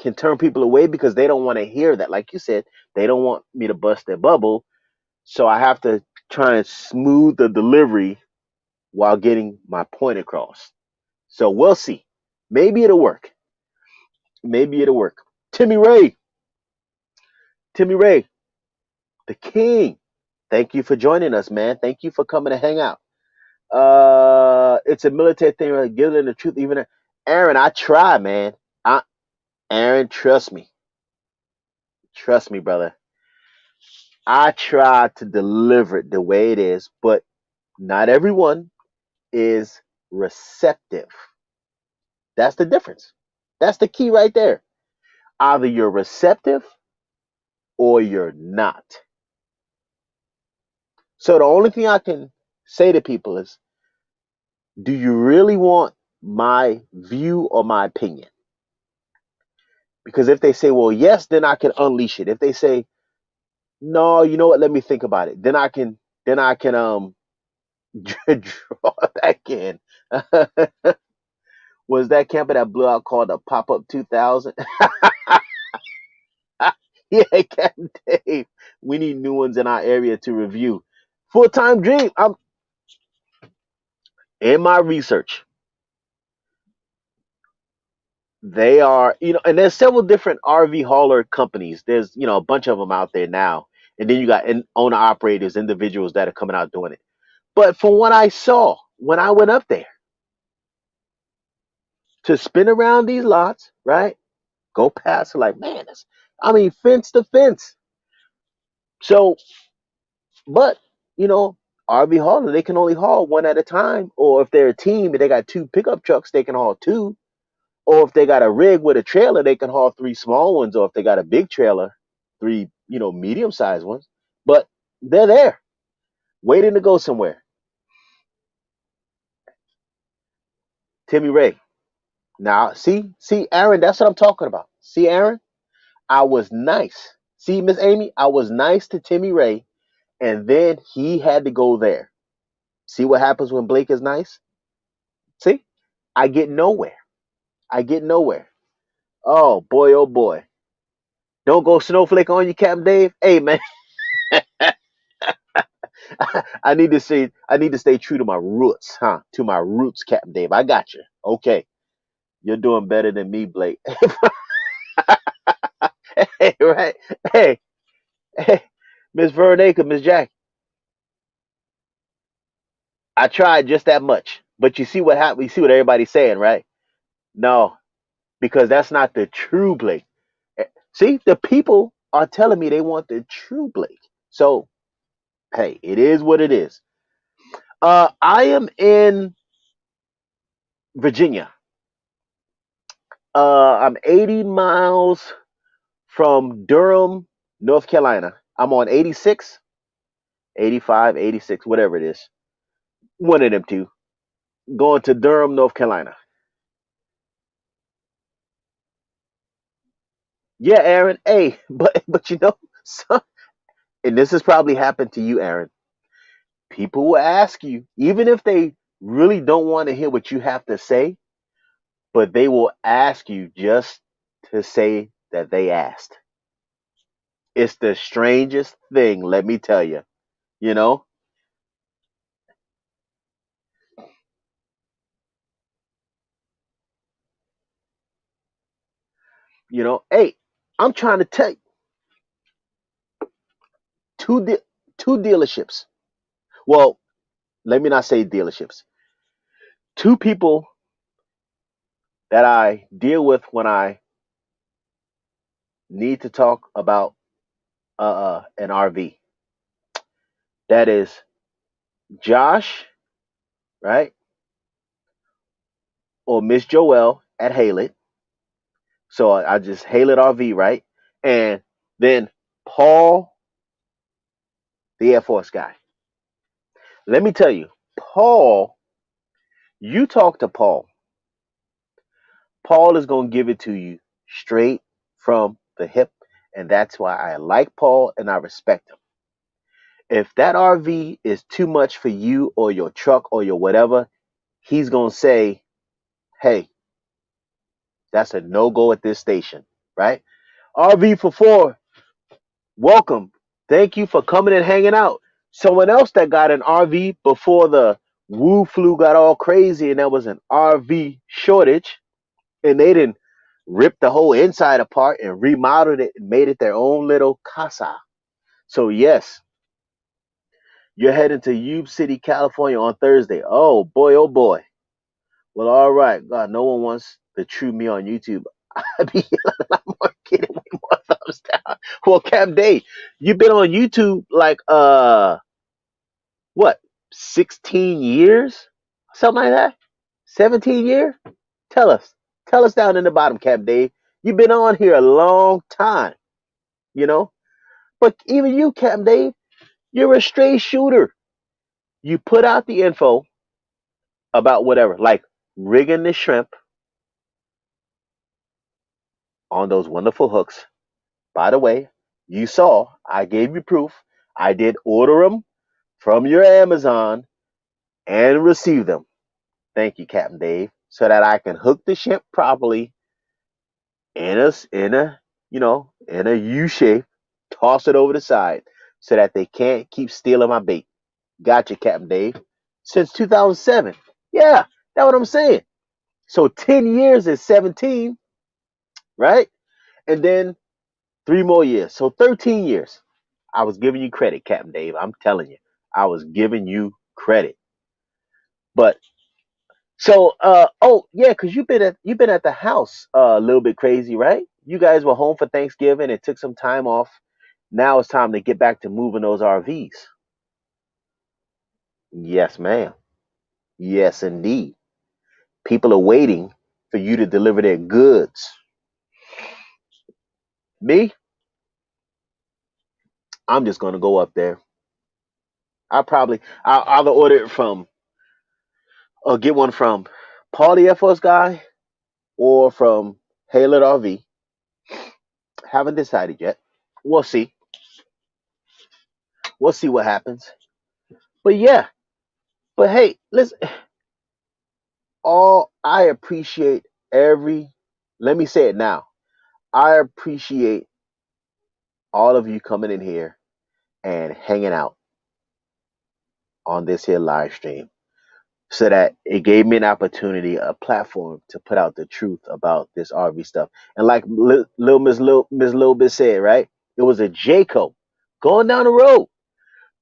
can turn people away because they don't want to hear that. Like you said, they don't want me to bust their bubble. So I have to try and smooth the delivery while getting my point across. So we'll see. Maybe it'll work. Maybe it'll work. Timmy Ray. Timmy Ray, the king. Thank you for joining us, man. Thank you for coming to hang out. It's a military thing, right? Giving the truth, even Aaron. I try, man. I Aaron, trust me, brother. I try to deliver it the way it is, but not everyone is receptive. That's the difference. That's the key right there. Either you're receptive or you're not. So the only thing I can say to people is, do you really want my view or my opinion? Because if they say, well, yes, then I can unleash it. If they say, no, you know what, let me think about it, then I can draw back in. Was that camper that blew out called the Pop Up 2000? Yeah, Captain Dave. We need new ones in our area to review. Full Time Dream. I'm in my research. They are, and there's several different RV hauler companies. There's, a bunch of them out there now. And then you got owner operators, individuals that are coming out doing it. But from what I saw when I went up there to spin around these lots, right? Go past, like, man, fence to fence. So, but, you know, RV hauler, they can only haul one at a time. Or if they're a team and they got two pickup trucks, they can haul two. Or if they got a rig with a trailer, they can haul three small ones. Or if they got a big trailer, three, medium sized ones. But they're there, waiting to go somewhere. Timmy Ray. Now, see, Aaron, that's what I'm talking about. See, Aaron, I was nice. See, Miss Amy, I was nice to Timmy Ray, and then he had to go there. See what happens when Blake is nice? See, I get nowhere. I get nowhere. Oh boy, oh boy. Don't go snowflake on you, Captain Dave. Hey man, I need to stay true to my roots, huh? To my roots, Captain Dave. I got you. Okay. You're doing better than me, Blake. Hey, right. Hey, hey, Miss Veronica, Miss Jack. I tried just that much. But you see what happened, you see what everybody's saying, right? No, because that's not the true Blake. See, the people are telling me they want the true Blake. So, hey, it is what it is. I am in Virginia. I'm 80 miles from Durham, North Carolina. I'm on 86, 85, 86, whatever it is. One of them two. Going to Durham, North Carolina. Yeah, Aaron. Hey, but some, and this has probably happened to you, Aaron. People will ask you, even if they really don't want to hear what you have to say, but they will ask you just to say that they asked. It's the strangest thing, let me tell you. You know, Hey, I'm trying to tell you, two de- two dealerships. Well, let me not say dealerships. Two people that I deal with when I need to talk about an RV. That is Josh, right, or Miss Joelle at Haylett. So I just Haylett RV, right, and then Paul, the Air Force guy. Let me tell you, Paul. You talk to Paul. Paul is going to give it to you straight from the hip. And that's why I like Paul and I respect him. If that RV is too much for you or your truck or your whatever, he's going to say, hey, that's a no go at this station, right? RV for four, welcome. Thank you for coming and hanging out. Someone else that got an RV before the Woo flu got all crazy and there was an RV shortage and they didn't ripped the whole inside apart and remodeled it and made it their own little casa. So yes, you're heading to Yuba City, California on Thursday. Oh boy, oh boy. Well, all right. God, no one wants the true me on YouTube. I be yelling a lot more, getting way more thumbs down. Well, Cam Day, you've been on YouTube like what, 16 years? Something like that? 17 years? Tell us. Tell us down in the bottom, Cam Dave. You've been on here a long time, you know? But even you, Cam Dave, you're a straight shooter. You put out the info about whatever, like rigging the shrimp on those wonderful hooks. By the way, you saw I gave you proof. I did order them from your Amazon and receive them. Thank you, Captain Dave, so that I can hook the shrimp properly in a in a U shape, toss it over the side so that they can't keep stealing my bait. Gotcha, Captain Dave. Since 2007. Yeah, that's what I'm saying. So 10 years is 17, right? And then 3 more years. So 13 years. I was giving you credit, Captain Dave. I'm telling you. I was giving you credit. But so oh yeah, because you've been at the house a little bit crazy, right? You guys were home for Thanksgiving and took some time off. Now it's time to get back to moving those RVs. Yes, ma'am. Yes, indeed. People are waiting for you to deliver their goods. Me, I'm just gonna go up there. I'll either order it from or get one from Paul the Air Force guy or from Haylett RV. Haven't decided yet. We'll see. We'll see what happens. But yeah, but hey, listen, all I appreciate every let me say it now. I appreciate all of you coming in here and hanging out on this here live stream so that it gave me an opportunity, a platform to put out the truth about this RV stuff. And like Miss Lil Bit said, right? It was a Jayco going down the road.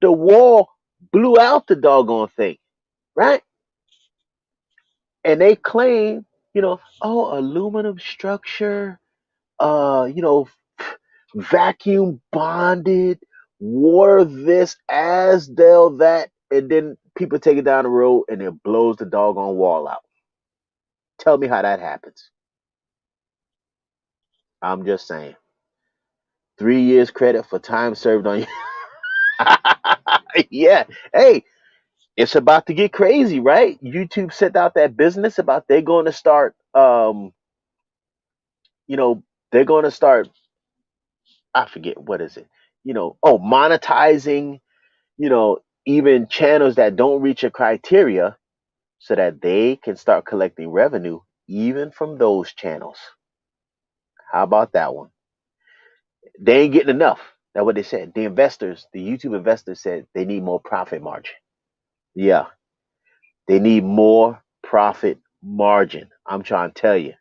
The wall blew out the doggone thing, right? And they claim, oh, aluminum structure, uh, you know, vacuum bonded, water this, Asdel that, and then people take it down the road and it blows the doggone wall out. Tell me how that happens. I'm just saying. 3 years credit for time served on you. Yeah. Hey, it's about to get crazy, right? YouTube sent out that business about they're going to start you know, they're going to start, I forget what is it. Monetizing, even channels that don't reach a criteria so that they can start collecting revenue even from those channels. How about that one? They ain't getting enough. That's what they said. The YouTube investors said they need more profit margin. Yeah, they need more profit margin. I'm trying to tell you.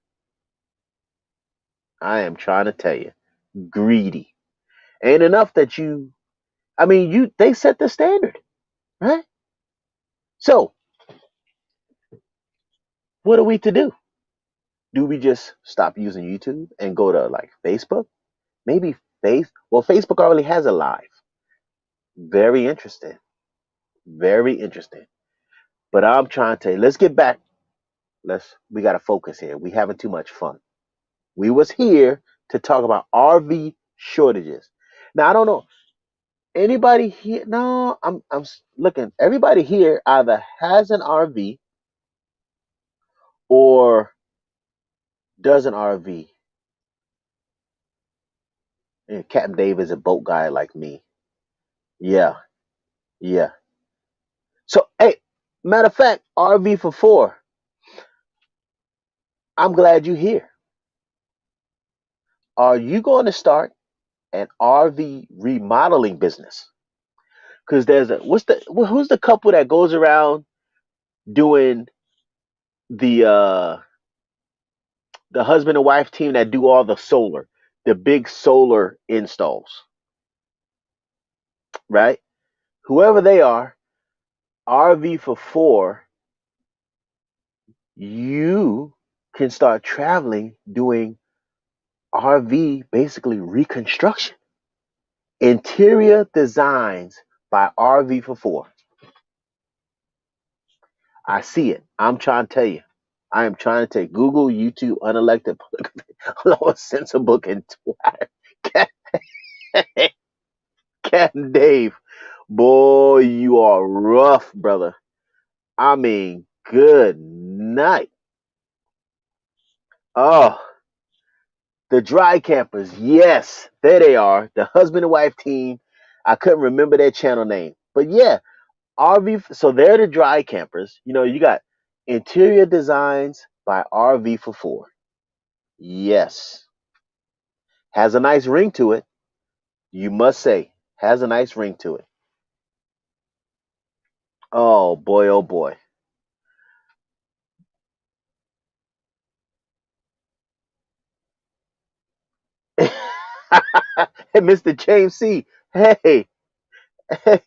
I am trying to tell you. Greedy. Ain't enough that they set the standard, right? So, what are we to do? Do we just stop using YouTube and go to like Facebook? Maybe Facebook already has a live. Very interesting. Very interesting. But I'm trying to tell you, let's get back. We gotta focus here. We having too much fun. We was here to talk about RV shortages. Now I don't know. Anybody here? No, I'm looking. Everybody here either has an RV or does an RV. And Captain Dave is a boat guy like me. Yeah, yeah. So hey, matter of fact, RV for four. I'm glad you're here. Are you going to start an RV remodeling business? Because who's the couple that goes around doing the the husband and wife team that do all the solar, the big solar installs, right? Whoever they are, RV for four, you can start traveling doing RV basically reconstruction. Interior designs by RV for four. I see it. I'm trying to tell you. I am trying to take Google, YouTube, unelected, lower censor book, and Captain Dave. Boy, you are rough, brother. I mean, good night. Oh, the dry campers. Yes, there they are. The husband and wife team. I couldn't remember their channel name. But yeah, RV. So they're the dry campers. You know, you got interior designs by RV for four. Yes. Has a nice ring to it. You must say, has a nice ring to it. Oh boy, oh boy. Hey, Mr. James C. Hey, hey,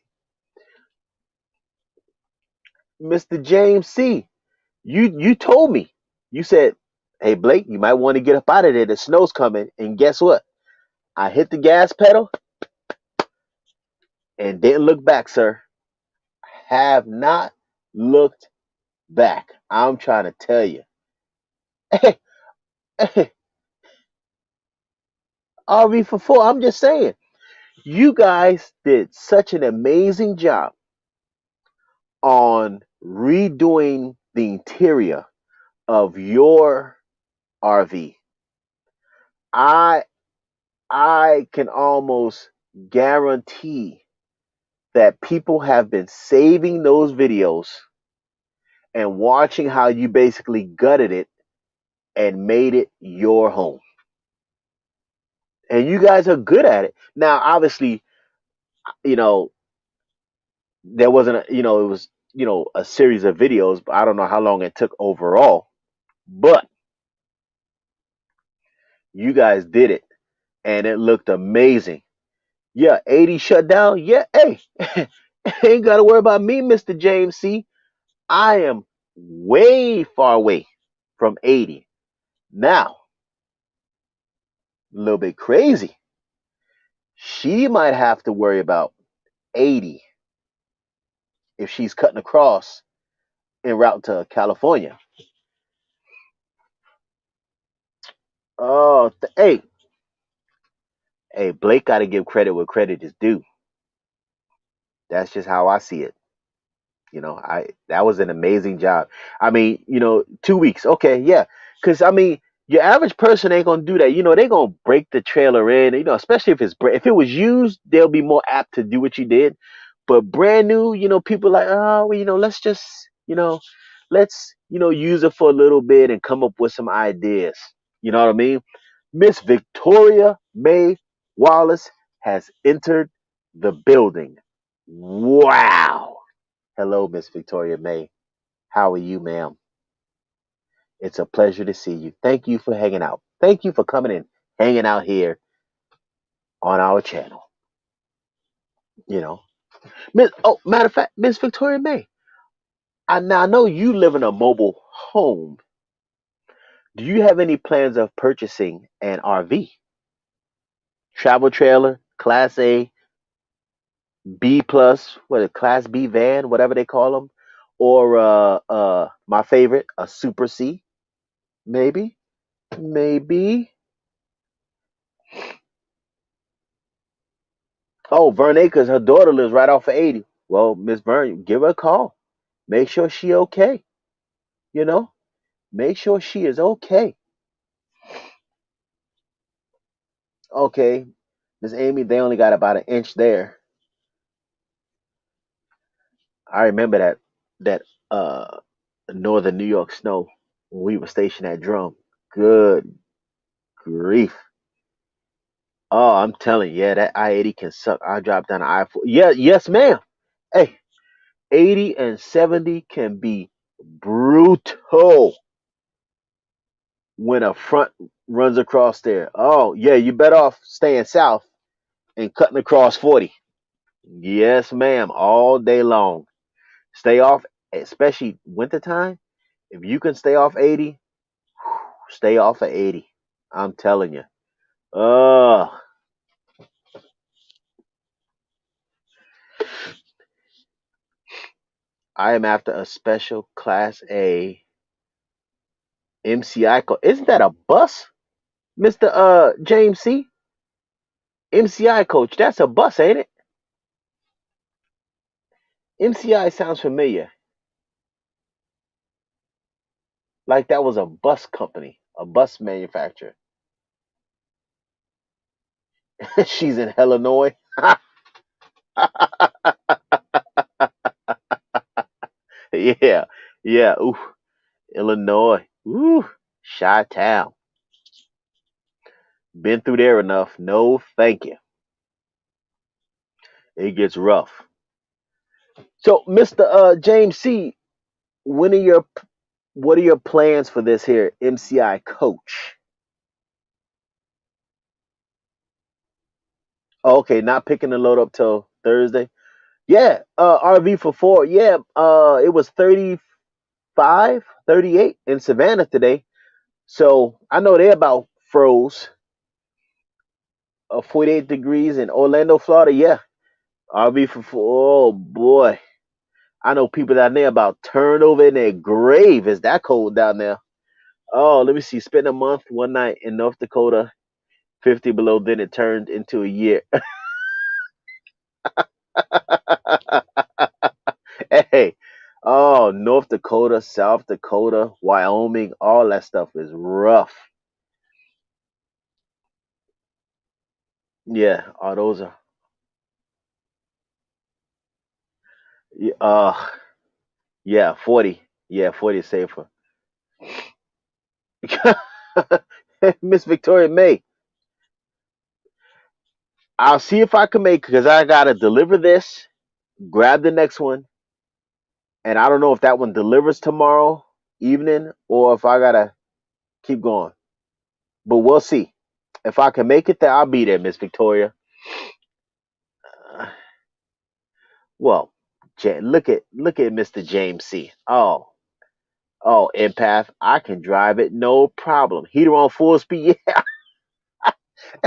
Mr. James C. You told me. You said, "Hey Blake, you might want to get up out of there. The snow's coming." And guess what? I hit the gas pedal and didn't look back, sir. Have not looked back. I'm trying to tell you. Hey, hey, RV for four. I'm just saying. You guys did such an amazing job on redoing the interior of your RV. I I can almost guarantee that people have been saving those videos and watching how you basically gutted it and made it your home. And you guys are good at it. Now, obviously, you know, there wasn't it was, a series of videos, but I don't know how long it took overall, but you guys did it and it looked amazing. Yeah, 80 shut down. Yeah, hey, ain't got to worry about me, Mr. James C. I am way far away from 80. Now, a little bit crazy. She might have to worry about 80 if she's cutting across en route to California. Oh, hey, Blake got to give credit where credit is due. That's just how I see it. I that was an amazing job. I mean, 2 weeks. Okay, yeah. Because I mean, your average person ain't gonna do that. They gonna break the trailer in. Especially if it was used, they'll be more apt to do what you did. But brand new, people like, oh, well, let's just, let's, use it for a little bit and come up with some ideas. You know what I mean? Miss Victoria May Wallace has entered the building. Wow. Hello, Miss Victoria May. How are you, ma'am? It's a pleasure to see you. Thank you for hanging out. Thank you for coming and hanging out here on our channel. You know, matter of fact, Miss Victoria May, I know you live in a mobile home. Do you have any plans of purchasing an RV, travel trailer, Class A, B plus, Class B van, whatever they call them, or my favorite, a Super C, maybe, maybe. Oh, Vern Acres, her daughter lives right off of 80. Well, Miss Vern, give her a call. Make sure she okay. You know, make sure she is okay. Okay, Miss Amy, they only got about an inch there. I remember that northern New York snow when we were stationed at Drum. Good grief. Oh, I'm telling you, yeah, that I-80 can suck. I dropped down the I-4. Yeah, yes, ma'am. Hey, 80 and 70 can be brutal. when a front runs across there. Oh, yeah, you better off staying south and cutting across 40. Yes, ma'am, all day long. Stay off, especially wintertime. If you can stay off 80, stay off of 80. I'm telling you. Uh, I am after a special Class A MCI. Isn't that a bus, Mr. James C? MCI coach. That's a bus, ain't it? MCI sounds familiar. Like that was a bus company, a bus manufacturer. She's in Illinois. Yeah, yeah. Ooh, Illinois. Ooh, Chi-town. Been through there enough. No, thank you. It gets rough. So, Mr. James C, when are your what are your plans for this here MCI coach? Oh, okay, not picking the load up till Thursday. Yeah, RV for four. Yeah, it was 35, 38 in Savannah today. So I know they're about froze. 48 degrees in Orlando, Florida. Yeah, RV for four. Oh boy, I know people down there about turned over in their grave. It's that cold down there. Oh, let me see. Spent a month, one night in North Dakota, 50 below. Then it turned into a year. Hey, oh, North Dakota, South Dakota, Wyoming, all that stuff is rough. Yeah, all those are. Uh, yeah, 40. Yeah, 40 is safer. Miss Victoria May, I'll see if I can make because I gotta deliver this, grab the next one, and I don't know if that one delivers tomorrow evening or if I gotta keep going. But we'll see. If I can make it there, I'll be there, Miss Victoria. Uh, well, look at Mr. James C. Oh, empath. I can drive it, no problem. Heater on full speed. Yeah.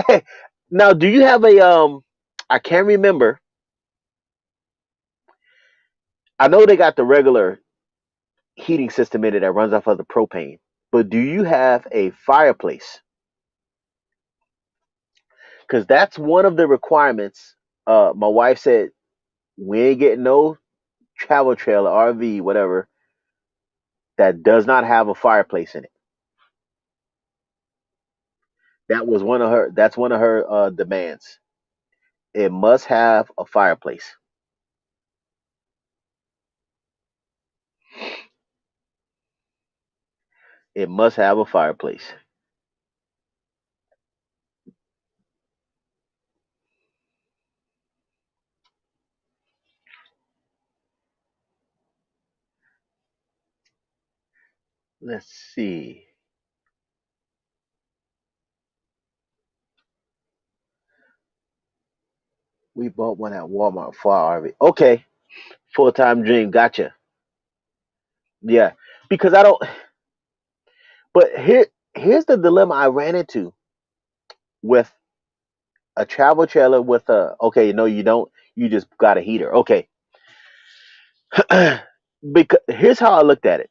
Hey, now, do you have a I can't remember. I know they got the regular heating system in it that runs off of the propane, but do you have a fireplace? Because that's one of the requirements. My wife said we ain't getting no travel trailer, RV, whatever that does not have a fireplace in it. That's one of her demands. It must have a fireplace. It must have a fireplace. Let's see. We bought one at Walmart for our RV. Okay, full time dream. Gotcha. Yeah, because I don't. But here's the dilemma I ran into with a travel trailer with a. Okay, no, you don't. You just got a heater. Okay, because here's how I looked at it.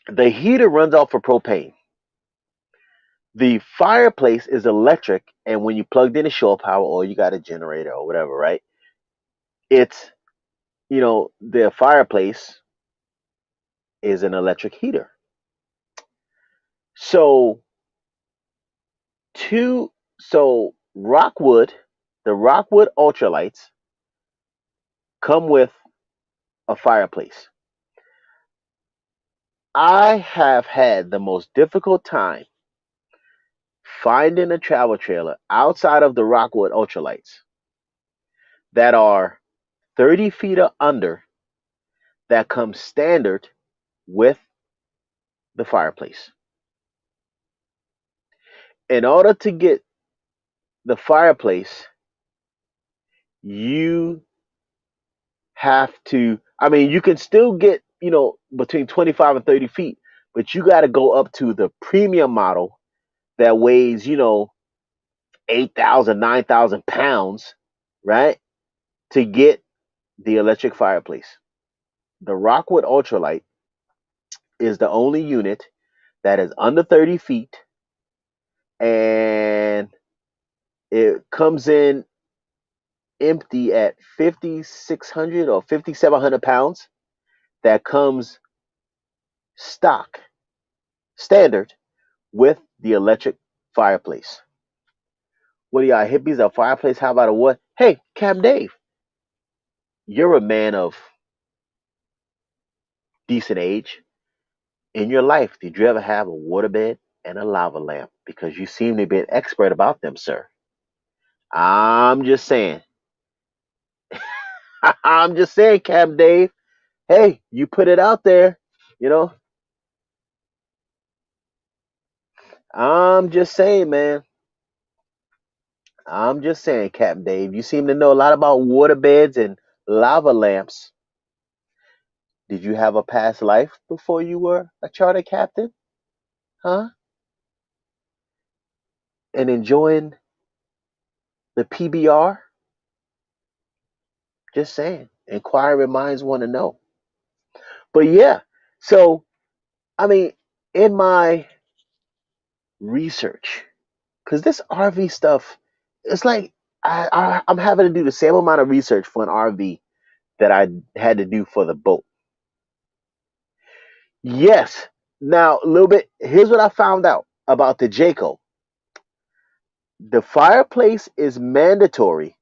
The heater runs off of propane. The fireplace is electric, and when you plugged in a shore power or you got a generator or whatever, right? It's the fireplace is an electric heater. So two so Rockwood, the Rockwood ultralights come with a fireplace. I have had the most difficult time finding a travel trailer outside of the Rockwood ultralights that are 30 feet or under that come standard with the fireplace. in order to get the fireplace, you have to, I mean, you can still get, between 25 and 30 feet, but you got to go up to the premium model that weighs, 8,000, 9,000 pounds, right? To get the electric fireplace. The Rockwood Ultralight is the only unit that is under 30 feet, and it comes in empty at 5,600 or 5,700 pounds. That comes stock, standard, with the electric fireplace. What do y'all hippies? A fireplace? How about a what? Hey, Cam Dave, you're a man of decent age. In your life, did you ever have a waterbed and a lava lamp? Because you seem to be an expert about them, sir. I'm just saying. I'm just saying, Cam Dave. Hey, you put it out there. You know, I'm just saying, man. I'm just saying, Captain Dave. You seem to know a lot about water beds and lava lamps. Did you have a past life before you were a charter captain? Huh? And enjoying the PBR? Just saying. Inquiring minds want to know. But yeah, so, I mean, in my research, because this RV stuff, it's like I'm having to do the same amount of research for an RV that I had to do for the boat. Yes. Now, a little bit. Here's what I found out about the Jayco. The fireplace is mandatory.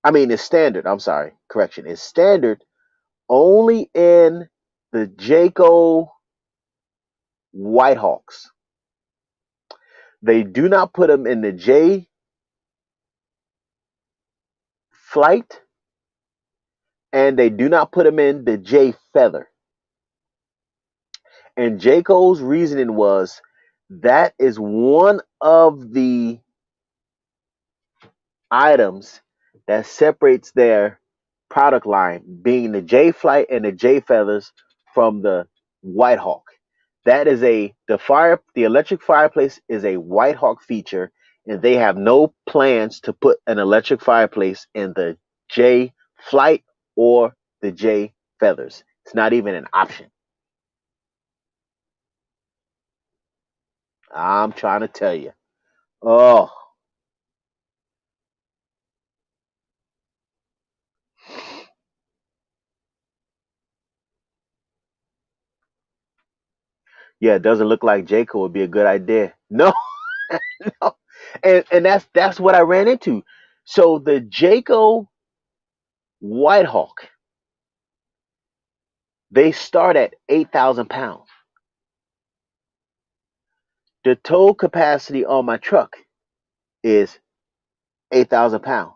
I mean, it's standard. I'm sorry. Correction. It's standard only in the Jayco Whitehawks. They do not put them in the J Flight, and they do not put them in the J Feather. And Jayco's reasoning was that is one of the items that separates their product line, being the J Flight and the J Feathers, from the White Hawk. That is the electric fireplace is a White Hawk feature, and they have no plans to put an electric fireplace in the J Flight or the J Feathers. It's not even an option. I'm trying to tell you. Oh, yeah, it doesn't look like Jayco would be a good idea. No, no. And that's what I ran into. So the Jayco Whitehawk, they start at 8,000 pounds. The tow capacity on my truck is 8,000 pounds,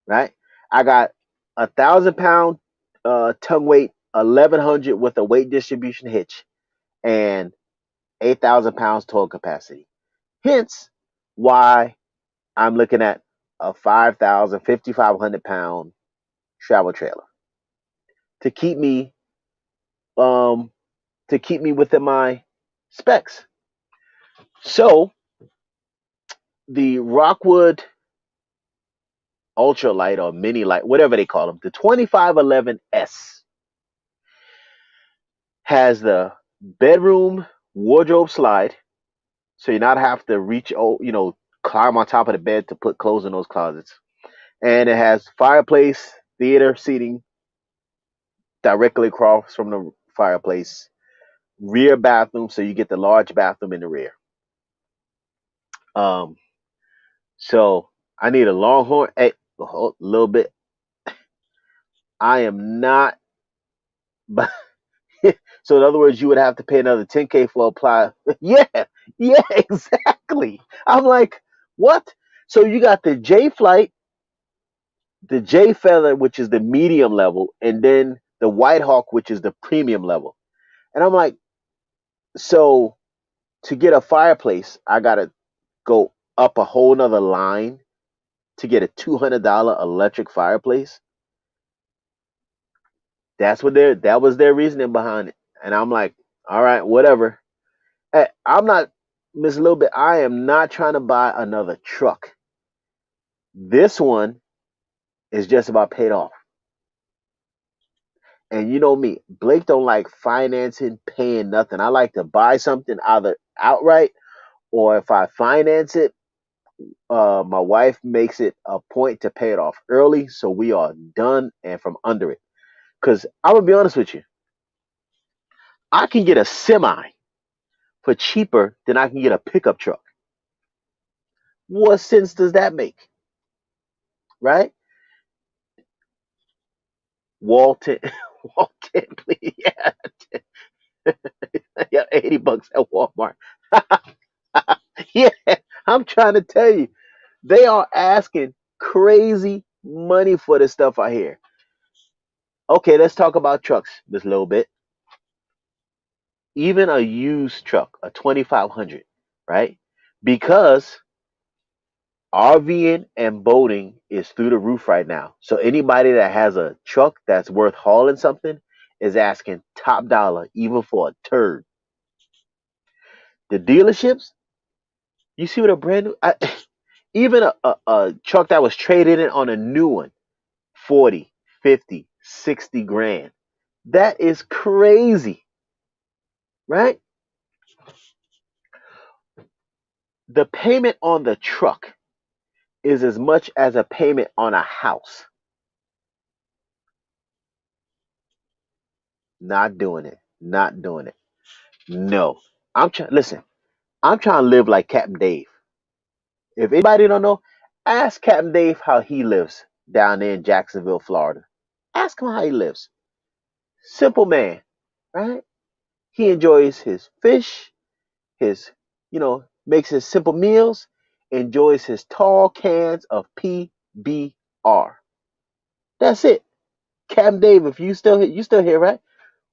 right? I got 1,000 pound tongue weight, 1,100 with a weight distribution hitch, and 8,000 pounds tow capacity. Hence why I'm looking at a 5,000, 5,500 pound travel trailer to keep me um within my specs. So the Rockwood Ultralight or Mini Light, whatever they call them, the 2511S has the bedroom wardrobe slide, so you not have to reach, climb on top of the bed to put clothes in those closets. And it has fireplace, theater seating directly across from the fireplace, rear bathroom, so you get the large bathroom in the rear. Um, so I need a Longhorn. Hey, a little bit. I am not, but so in other words, you would have to pay another 10K for apply. Yeah, yeah, exactly. I'm like, what? So you got the J Flight, the J Feather, which is the medium level, and then the White Hawk, which is the premium level. And I'm like, so To get a fireplace, I gotta go up a whole nother line to get a $200 electric fireplace. That was their reasoning behind it. And I'm like, all right, whatever. I'm not, Miss Little Bit, I am not trying to buy another truck. This one is just about paid off. And you know me, Blake don't like financing, paying nothing. I like to buy something either outright, or if I finance it, my wife makes it a point to pay it off early so we are done and from under it. Because I'm gonna be honest with you, I can get a semi for cheaper than I can get a pickup truck. What sense does that make? Right? Walton, Walton, please. Yeah, yeah, $80 at Walmart. Yeah, I'm trying to tell you, they are asking crazy money for this stuff I hear. Okay, let's talk about trucks just a little bit. Even a used truck, a 2500, right? Because RVing and boating is through the roof right now. So anybody that has a truck that's worth hauling something is asking top dollar, even for a turd. The dealerships, you see what a brand new, even a truck that was traded in on a new one, 40, 50, 60 grand. That is crazy, right? The payment on the truck is as much as a payment on a house. Not doing it. Not doing it. No. I'm trying, listen, I'm trying to live like Captain Dave. If anybody don't know, ask Captain Dave how he lives down there in Jacksonville, Florida. Ask him how he lives. Simple man, right? He enjoys his fish, his, makes his simple meals, enjoys his tall cans of PBR. That's it. Captain Dave, if you still here, right?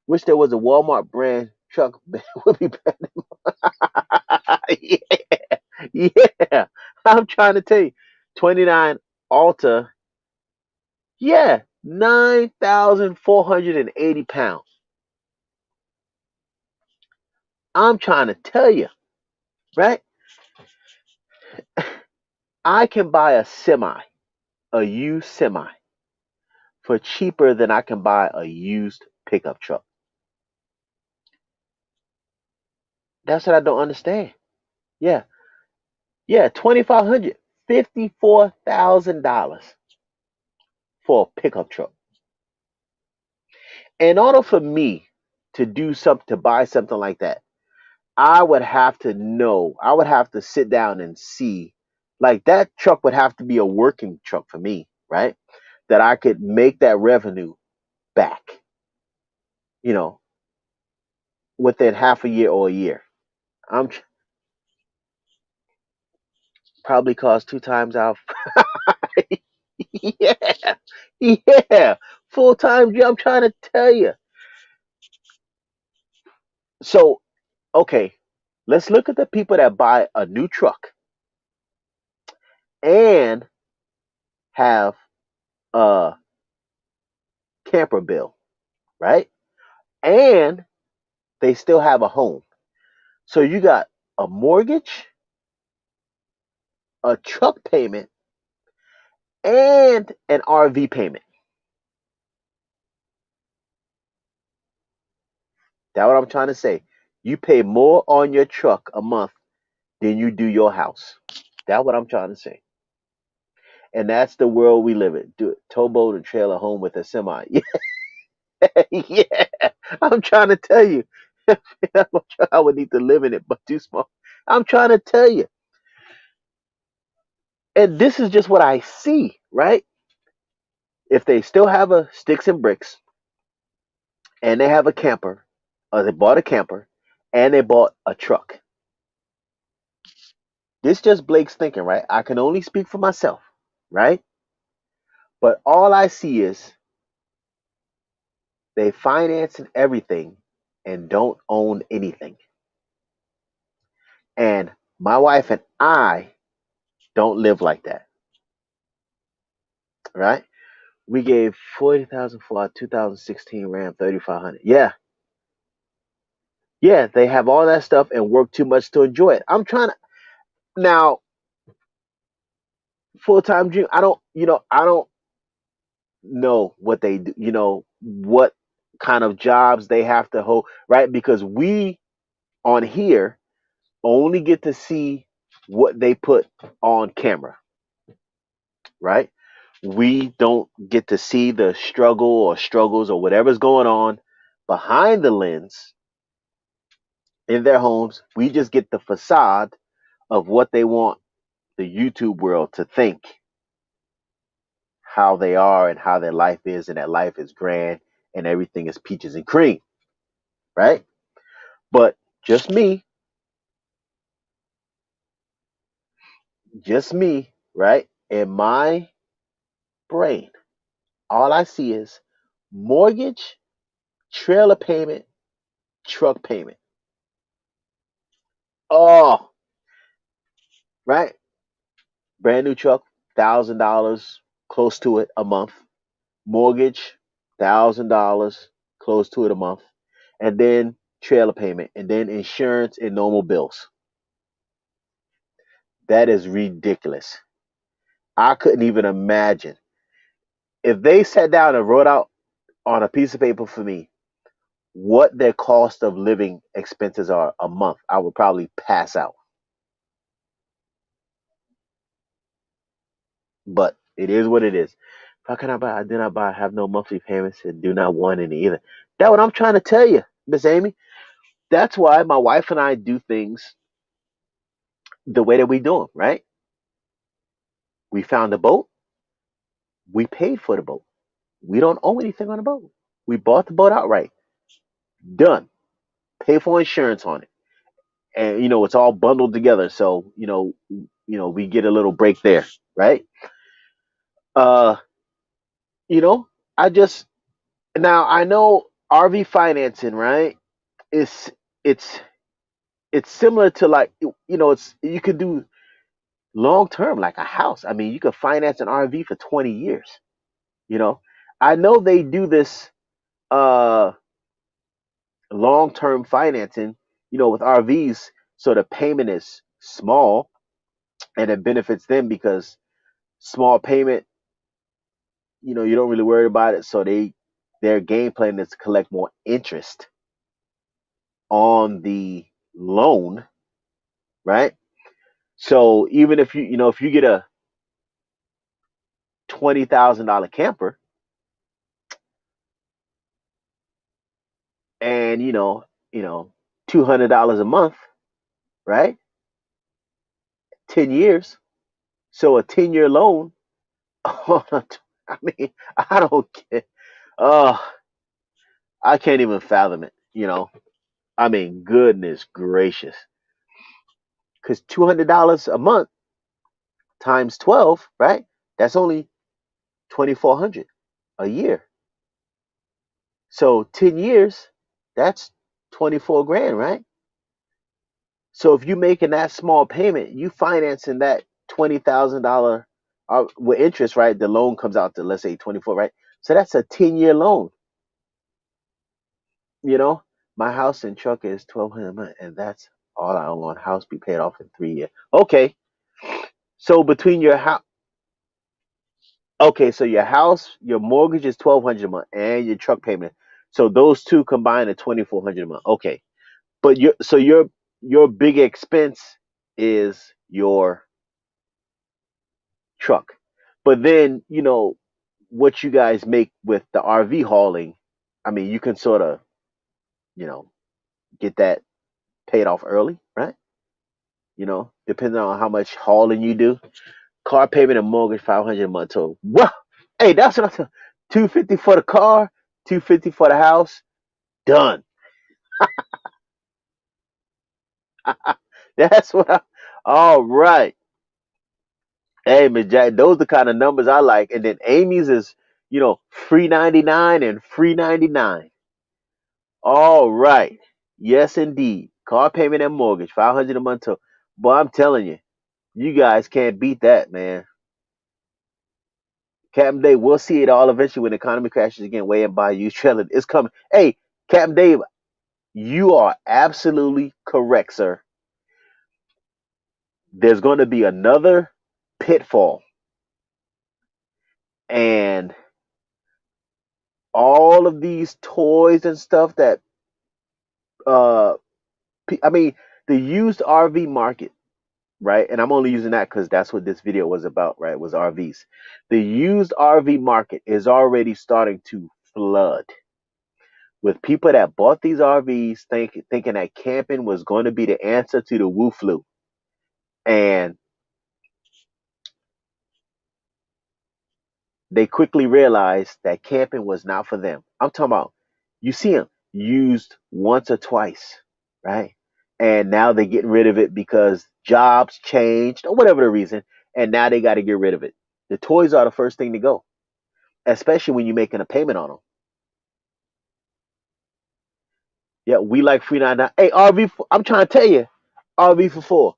Wish there was a Walmart brand truck would be better. Yeah, yeah. I'm trying to tell you, 29 Alta, yeah, 9,480 pounds. I'm trying to tell you, right? I can buy a used semi, for cheaper than I can buy a used pickup truck. That's what I don't understand. Yeah, yeah, 2,500, $54,000 for a pickup truck. In order for me to do something, to buy something like that, I would have to know, I would have to sit down and see, like that truck would have to be a working truck for me, right? That I could make that revenue back, you know, within half a year or a year. I'm probably cost two times out. Yeah, yeah, full time job. I'm trying to tell you. So, okay, let's look at the people that buy a new truck and have a camper bill, right? And they still have a home. So you got a mortgage, a truck payment, and an RV payment. That's what I'm trying to say. You pay more on your truck a month than you do your house. That's what I'm trying to say. And that's the world we live in. Do it. Towboat and trailer home with a semi. Yeah, I'm trying to tell you. I would need to live in it, but too small. I'm trying to tell you. And this is just what I see, right? If they still have a sticks and bricks and they have a camper, or they bought a camper and they bought a truck. This just Blake's thinking, right? I can only speak for myself, right? But all I see is they financing everything and don't own anything. And my wife and I don't live like that, right? We gave 40,000 for our 2016 Ram 3500. Yeah, yeah, they have all that stuff and work too much to enjoy it. I'm trying to now full time dream. I don't know what they do. What kind of jobs they have to hold, right? Because we on here only get to see what they put on camera, right? We don't get to see the struggle or struggles or whatever's going on behind the lens in their homes. We just get the facade of what they want the YouTube world to think how they are and how their life is, and that life is grand and everything is peaches and cream, right? But just me, just me, right? In my brain, all I see is mortgage, trailer payment, truck payment. Oh, right? Brand new truck, $1,000, close to it a month. Mortgage, $1,000, close to it a month. And then trailer payment, and then insurance and normal bills. That is ridiculous. I couldn't even imagine. If they sat down and wrote out on a piece of paper for me what their cost of living expenses are a month, I would probably pass out. But it is what it is. How can I buy? I do not buy. Have no monthly payments and do not want any either. That's what I'm trying to tell you, Miss Amy. That's why my wife and I do things the way that we do them. Right? We found a boat. We paid for the boat. We don't owe anything on the boat. We bought the boat outright. Done. Pay for insurance on it, and it's all bundled together. So we get a little break there, right? Uh, you know, I just now I know RV financing, right? It's it's it's similar to like it's you could do long term like a house. I mean, you could finance an RV for 20 years. You know, I know they do this uh long term financing, with RVs, so the payment is small and it benefits them because small payment, you don't really worry about it. So their game plan is to collect more interest on the loan, right? So even if you get a $20,000 camper and $200 a month, right? 10 years. So a 10-year loan. I mean, I don't get. Oh, I can't even fathom it. I mean, goodness gracious. Because $200 a month times 12, right? That's only 2,400 a year. So 10 years, that's 24 grand, right? So if you making that small payment, you financing that $20,000 with interest, right? The loan comes out to, let's say, 24, right? So that's a 10-year loan. You know, my house and truck is 1,200 a month, and that's all I own. House be paid off in 3 years. Okay, so between your house, okay, so your house, your mortgage is 1,200 a month, and your truck payment. So those two combined are 2,400 a month. Okay, but your big expense is your truck. But then, what you guys make with the RV hauling, I mean, you can sort of, you know, get that paid off early, right? Depending on how much hauling you do. Car payment and mortgage 500 a month total. What? Hey, that's what I'm saying. 250 for the car, 250 for the house. Done. That's what I. All right. Hey, Miss Jack, those are the kind of numbers I like. And then Amy's is, free 99 and free 99. All right. Yes, indeed. Car payment and mortgage, 500 a month. But I'm telling you, you guys can't beat that, man. Captain Dave, we'll see it all eventually when the economy crashes again, way and by you trailing. It's coming. Hey, Captain Dave, you are absolutely correct, sir. There's going to be another pitfall, and all of these toys and stuff that, uh, I mean, the used RV market, right? And I'm only using that because that's what this video was about, right? Was RVs. The used RV market is already starting to flood with people that bought these RVs thinking that camping was going to be the answer to the woo flu. And they quickly realized that camping was not for them. I'm talking about, you see them used once or twice, right? And now they're getting rid of it because jobs changed or whatever the reason. And now they got to get rid of it. The toys are the first thing to go, especially when you're making a payment on them. Yeah, we like free 99. Hey, RV, I'm trying to tell you, RV for four.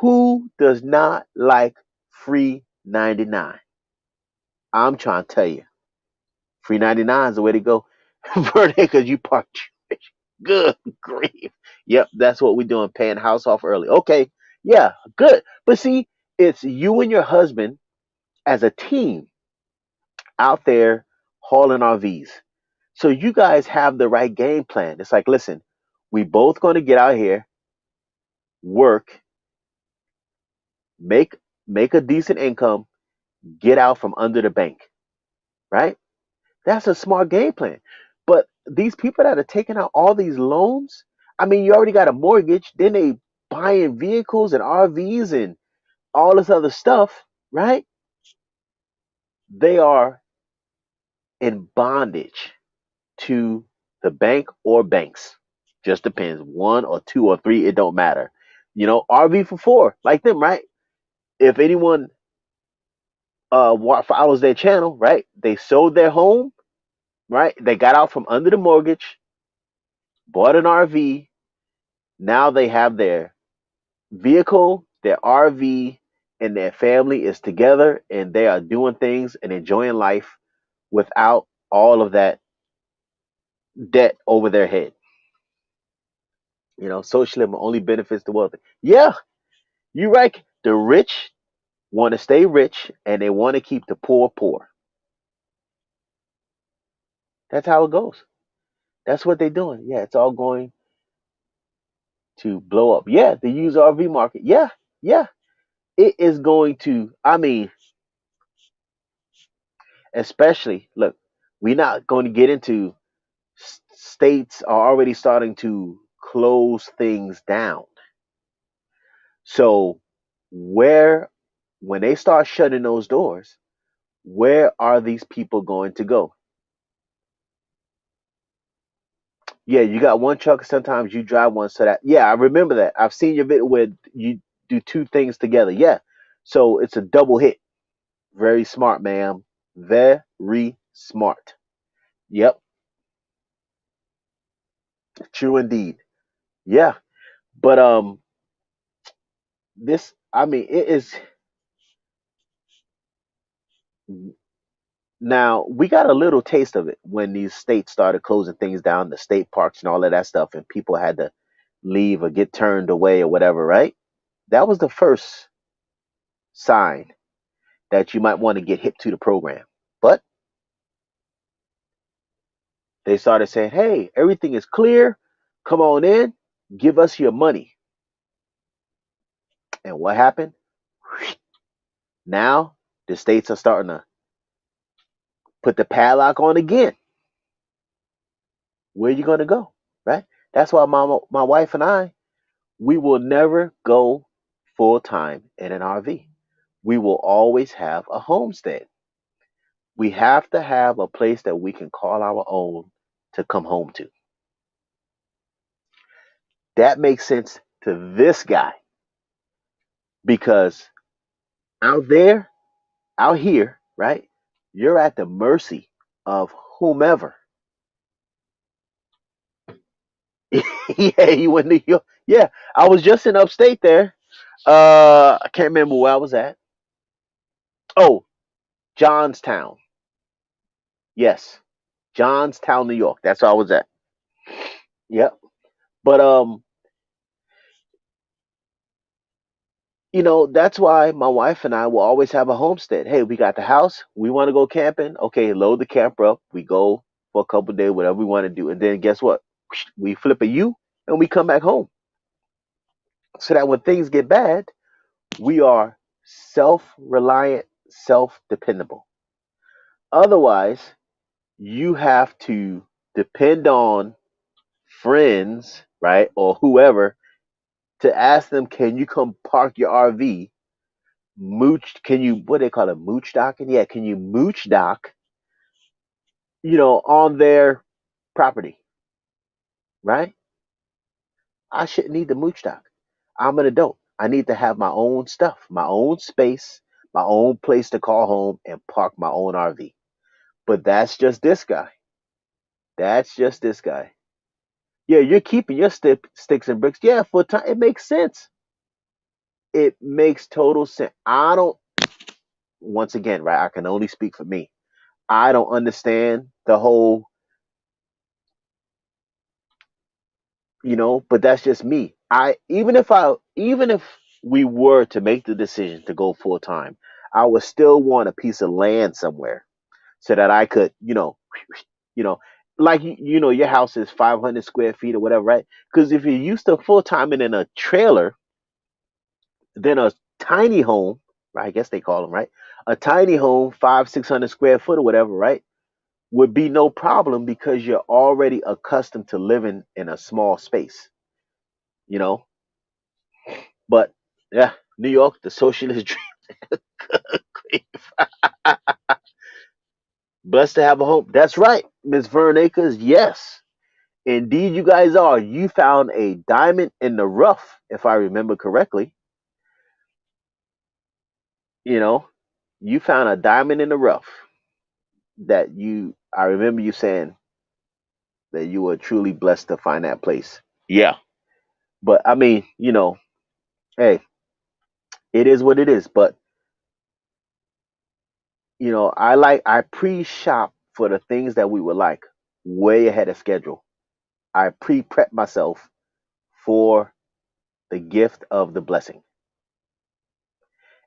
Who does not like free 99? I'm trying to tell you, free 99 is the way to go. Verde, because you parked. Good grief. Yep, that's what we're doing, paying house off early. Okay, yeah, good. But see, it's you and your husband as a team out there hauling RVs. So you guys have the right game plan. It's like, listen, we both going to get out here, work, make make a decent income, get out from under the bank, right? That's a smart game plan. But these people that are taking out all these loans, I mean, you already got a mortgage, then they buying vehicles and RVs and all this other stuff, right? They are in bondage to the bank or banks. Just depends. One or two or three, it don't matter. RV for four, like them, right? If anyone follows their channel, right? They sold their home, right? They got out from under the mortgage, bought an RV. Now they have their vehicle, their RV, and their family is together, and they are doing things and enjoying life without all of that debt over their head. Socialism only benefits the wealthy. Yeah, you're right. The rich want to stay rich and they want to keep the poor poor. That's how it goes. That's what they're doing. Yeah, it's all going to blow up. Yeah, the used RV market. Yeah, yeah. It is going to, I mean, especially, look, we're not going to get into states are already starting to close things down. So, where, when they start shutting those doors, where are these people going to go? Yeah, you got one truck. Sometimes you drive one. So that, yeah, I remember that. I've seen your video where you do two things together. Yeah. So it's a double hit. Very smart, ma'am. Very smart. Yep. True indeed. Yeah. But this, I mean, it is. Now we got a little taste of it when these states started closing things down, the state parks and all of that stuff, and people had to leave or get turned away or whatever, right? That was the first sign that you might want to get hip to the program. But they started saying, hey, everything is clear. Come on in, give us your money. And what happened? Now the states are starting to put the padlock on again. Where are you going to go? Right? That's why my wife and I, we will never go full time in an RV. We will always have a homestead. We have to have a place that we can call our own to come home to. That makes sense to this guy because out there, out here, right? You're at the mercy of whomever. Yeah, you went to New York. Yeah, I was just in upstate there. I can't remember where I was at. Oh, Johnstown. Yes, Johnstown, New York. That's where I was at. Yep. But that's why my wife and I will always have a homestead. Hey, we got the house. We want to go camping. Okay, load the camper up. We go for a couple days, whatever we want to do, and then guess what? We flip a U and we come back home. So that when things get bad, we are self-reliant, self-dependable. Otherwise, you have to depend on friends, right, or whoever to ask them, can you come park your RV? Mooch, can you, what they call it, mooch docking? Yeah, can you mooch dock, on their property, right? I shouldn't need the mooch dock. I'm an adult. I need to have my own stuff, my own space, my own place to call home and park my own RV. But that's just this guy. That's just this guy. Yeah, you're keeping your sticks and bricks. Yeah, for a time, it makes sense. It makes total sense. I don't, once again, right? I can only speak for me. I don't understand the whole, but that's just me. Even if we were to make the decision to go full time, I would still want a piece of land somewhere so that I could, you know, like your house is 500 square feet or whatever, right? Because if you're used to full time and in a trailer, then a tiny home, right? I guess they call them, right? A tiny home, 500-600 square foot or whatever, right? Would be no problem because you're already accustomed to living in a small space, you know. But yeah, New York, the socialist dream. Blessed to have a home. That's right, Miss Vern Acres. Yes, indeed, you guys are. You found a diamond in the rough, if I remember correctly. You know, you found a diamond in the rough that I remember you saying that you were truly blessed to find that place. Yeah. But I mean, hey, it is what it is. But, I pre shop for the things that we would like way ahead of schedule. I pre prep myself for the gift of the blessing.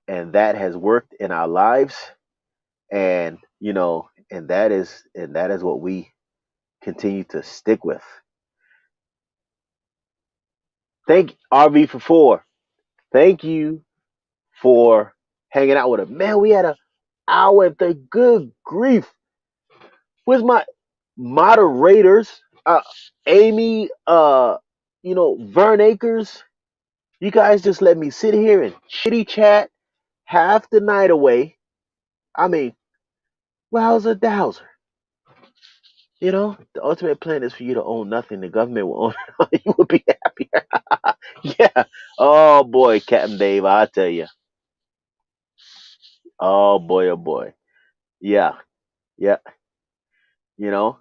And that has worked in our lives. And, and that is what we continue to stick with. Thank RV for four. Thank you for hanging out with us. Man, we had a hour and the good grief. Where's my moderators? Amy, Vern Acres. You guys just let me sit here and chitty chat half the night away. I mean, wowzer dowser. The ultimate plan is for you to own nothing. The government will own it. You will be happier. Yeah. Oh boy, Captain Dave, I tell you. Oh boy, oh boy. Yeah, yeah. You know.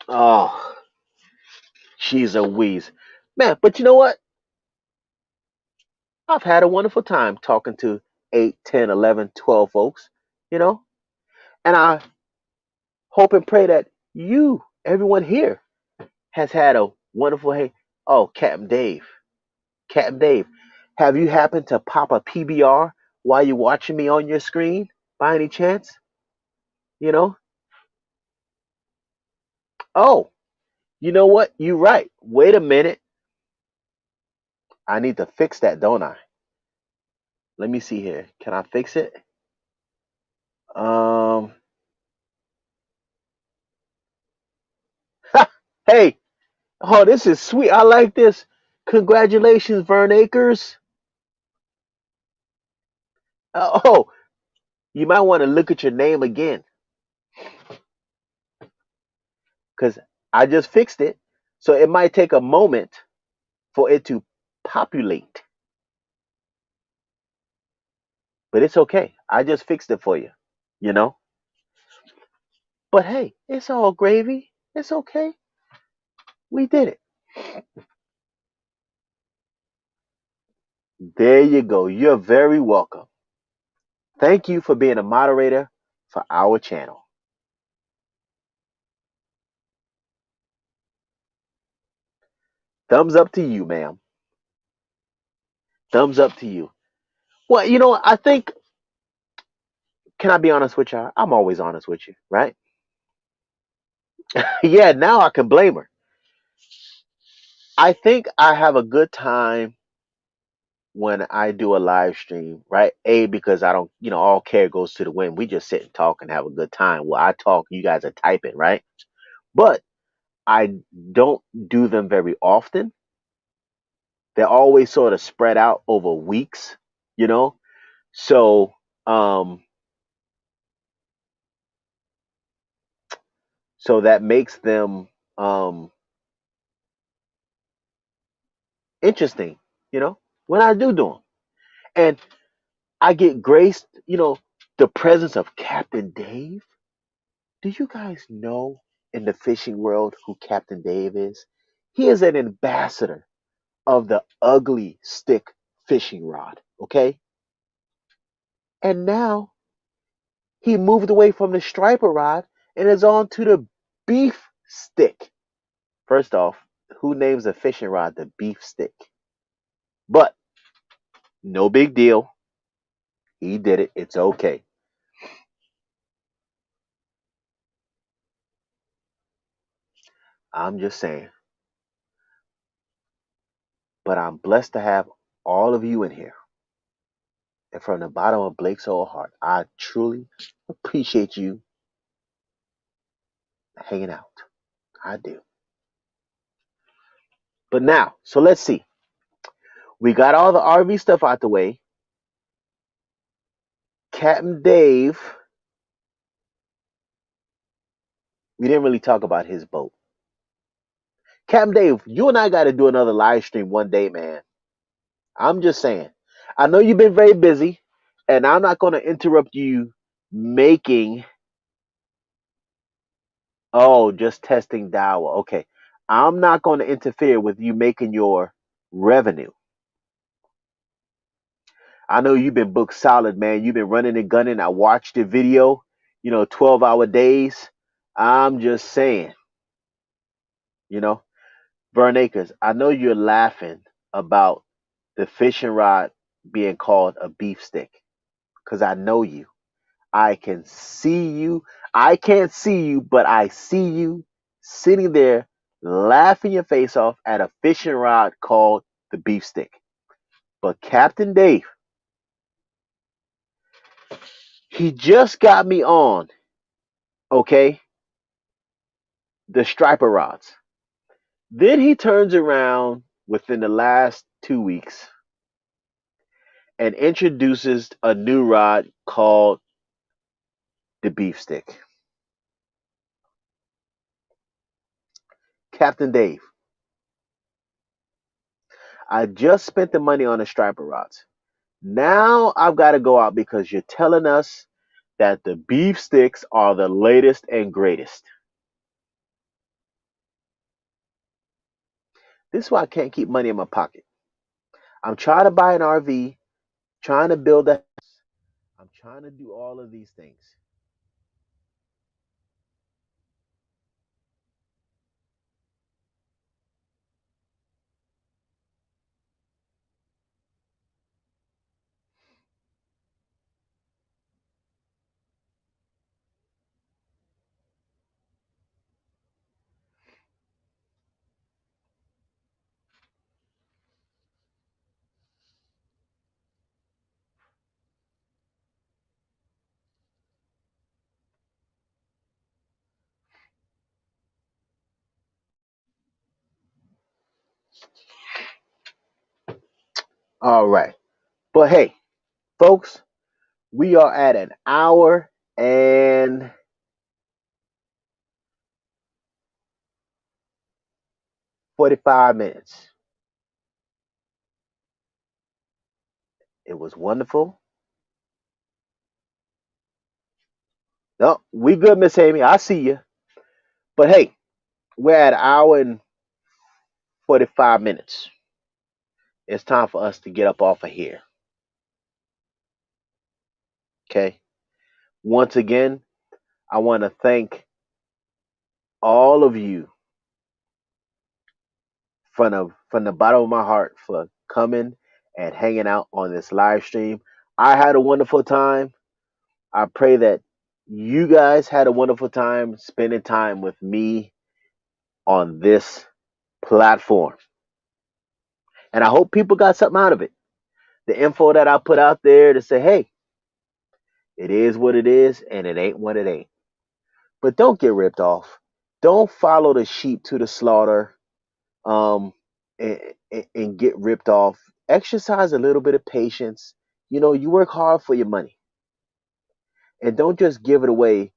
Oh, she's a wheeze, man. But you know what? I've had a wonderful time talking to 8, 10, 11, 12 folks. You know, and I hope and pray that everyone here, has had a wonderful. Hey, oh, Captain Dave, have you happened to pop a PBR while you're watching me on your screen by any chance? You know? Oh, you know what? You're right. Wait a minute. I need to fix that, don't I? Let me see here. Can I fix it? Um, hey, oh, this is sweet. I like this. Congratulations, Vern Acres. Oh, you might want to look at your name again because I just fixed it. So it might take a moment for it to populate, but it's okay. I just fixed it for you, you know? But hey, it's all gravy. It's okay. We did it. There you go. You're very welcome. Thank you for being a moderator for our channel. Thumbs up to you, ma'am. Thumbs up to you. Well, I think, can I be honest with you? I'm always honest with you, right? Yeah, now I can blame her. I think I have a good time when I do a live stream, right? A, because I don't, all care goes to the wind. We just sit and talk and have a good time. Well, I talk, you guys are typing, right? But I don't do them very often. They're always sort of spread out over weeks, you know? So, um, so that makes them interesting, when I do them. And I get graced, the presence of Captain Dave. Do you guys know in the fishing world who Captain Dave is? He is an ambassador of the ugly stick fishing rod, okay? And now he moved away from the striper rod and is on to the beef stick. First off, who names a fishing rod the beef stick? But no big deal. He did it. It's okay. I'm just saying. But I'm blessed to have all of you in here. And from the bottom of Blake's whole heart, I truly appreciate you hanging out. I do. But now, so let's see. We got all the RV stuff out the way. Captain Dave, we didn't really talk about his boat. Captain Dave, you and I got to do another live stream one day, man. I'm just saying. I know you've been very busy, and I'm not going to interrupt you making. Oh, just testing Dawa. Okay. I'm not going to interfere with you making your revenue. I know you've been booked solid, man. You've been running and gunning. I watched the video, 12-hour days. I'm just saying, you know, Vern Acres, I know you're laughing about the fishing rod being called a beef stick because I know you. I can see you. I can't see you, but I see you sitting there laughing your face off at a fishing rod called the beef stick. But Captain Dave, he just got me on, okay, the striper rods. Then he turns around within the last 2 weeks and introduces a new rod called the beef stick. Captain Dave, I just spent the money on the striper rods. Now I've got to go out because you're telling us that the beef sticks are the latest and greatest. This is why I can't keep money in my pocket. I'm trying to buy an RV, trying to build a house. I'm trying to do all of these things. All right. But hey, folks, we are at an hour and 45 minutes. It was wonderful. Oh, we good, Miss Amy. I see you. But hey, we're at an hour and 45 minutes. It's time for us to get up off of here. Okay. Once again, I want to thank all of you from the bottom of my heart for coming and hanging out on this live stream. I had a wonderful time. I pray that you guys had a wonderful time spending time with me on this platform. And I hope people got something out of it. The info that I put out there to say, hey, it is what it is and it ain't what it ain't. But don't get ripped off. Don't follow the sheep to the slaughter, um, and get ripped off. Exercise a little bit of patience. You work hard for your money. And don't just give it away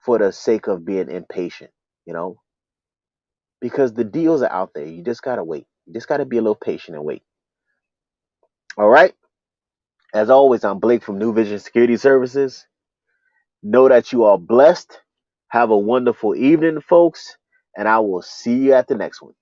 for the sake of being impatient, you know, because the deals are out there. You just got to wait. You just got to be a little patient and wait. All right. As always, I'm Blake from New Vision Security Services. Know that you are blessed. Have a wonderful evening, folks, and I will see you at the next one.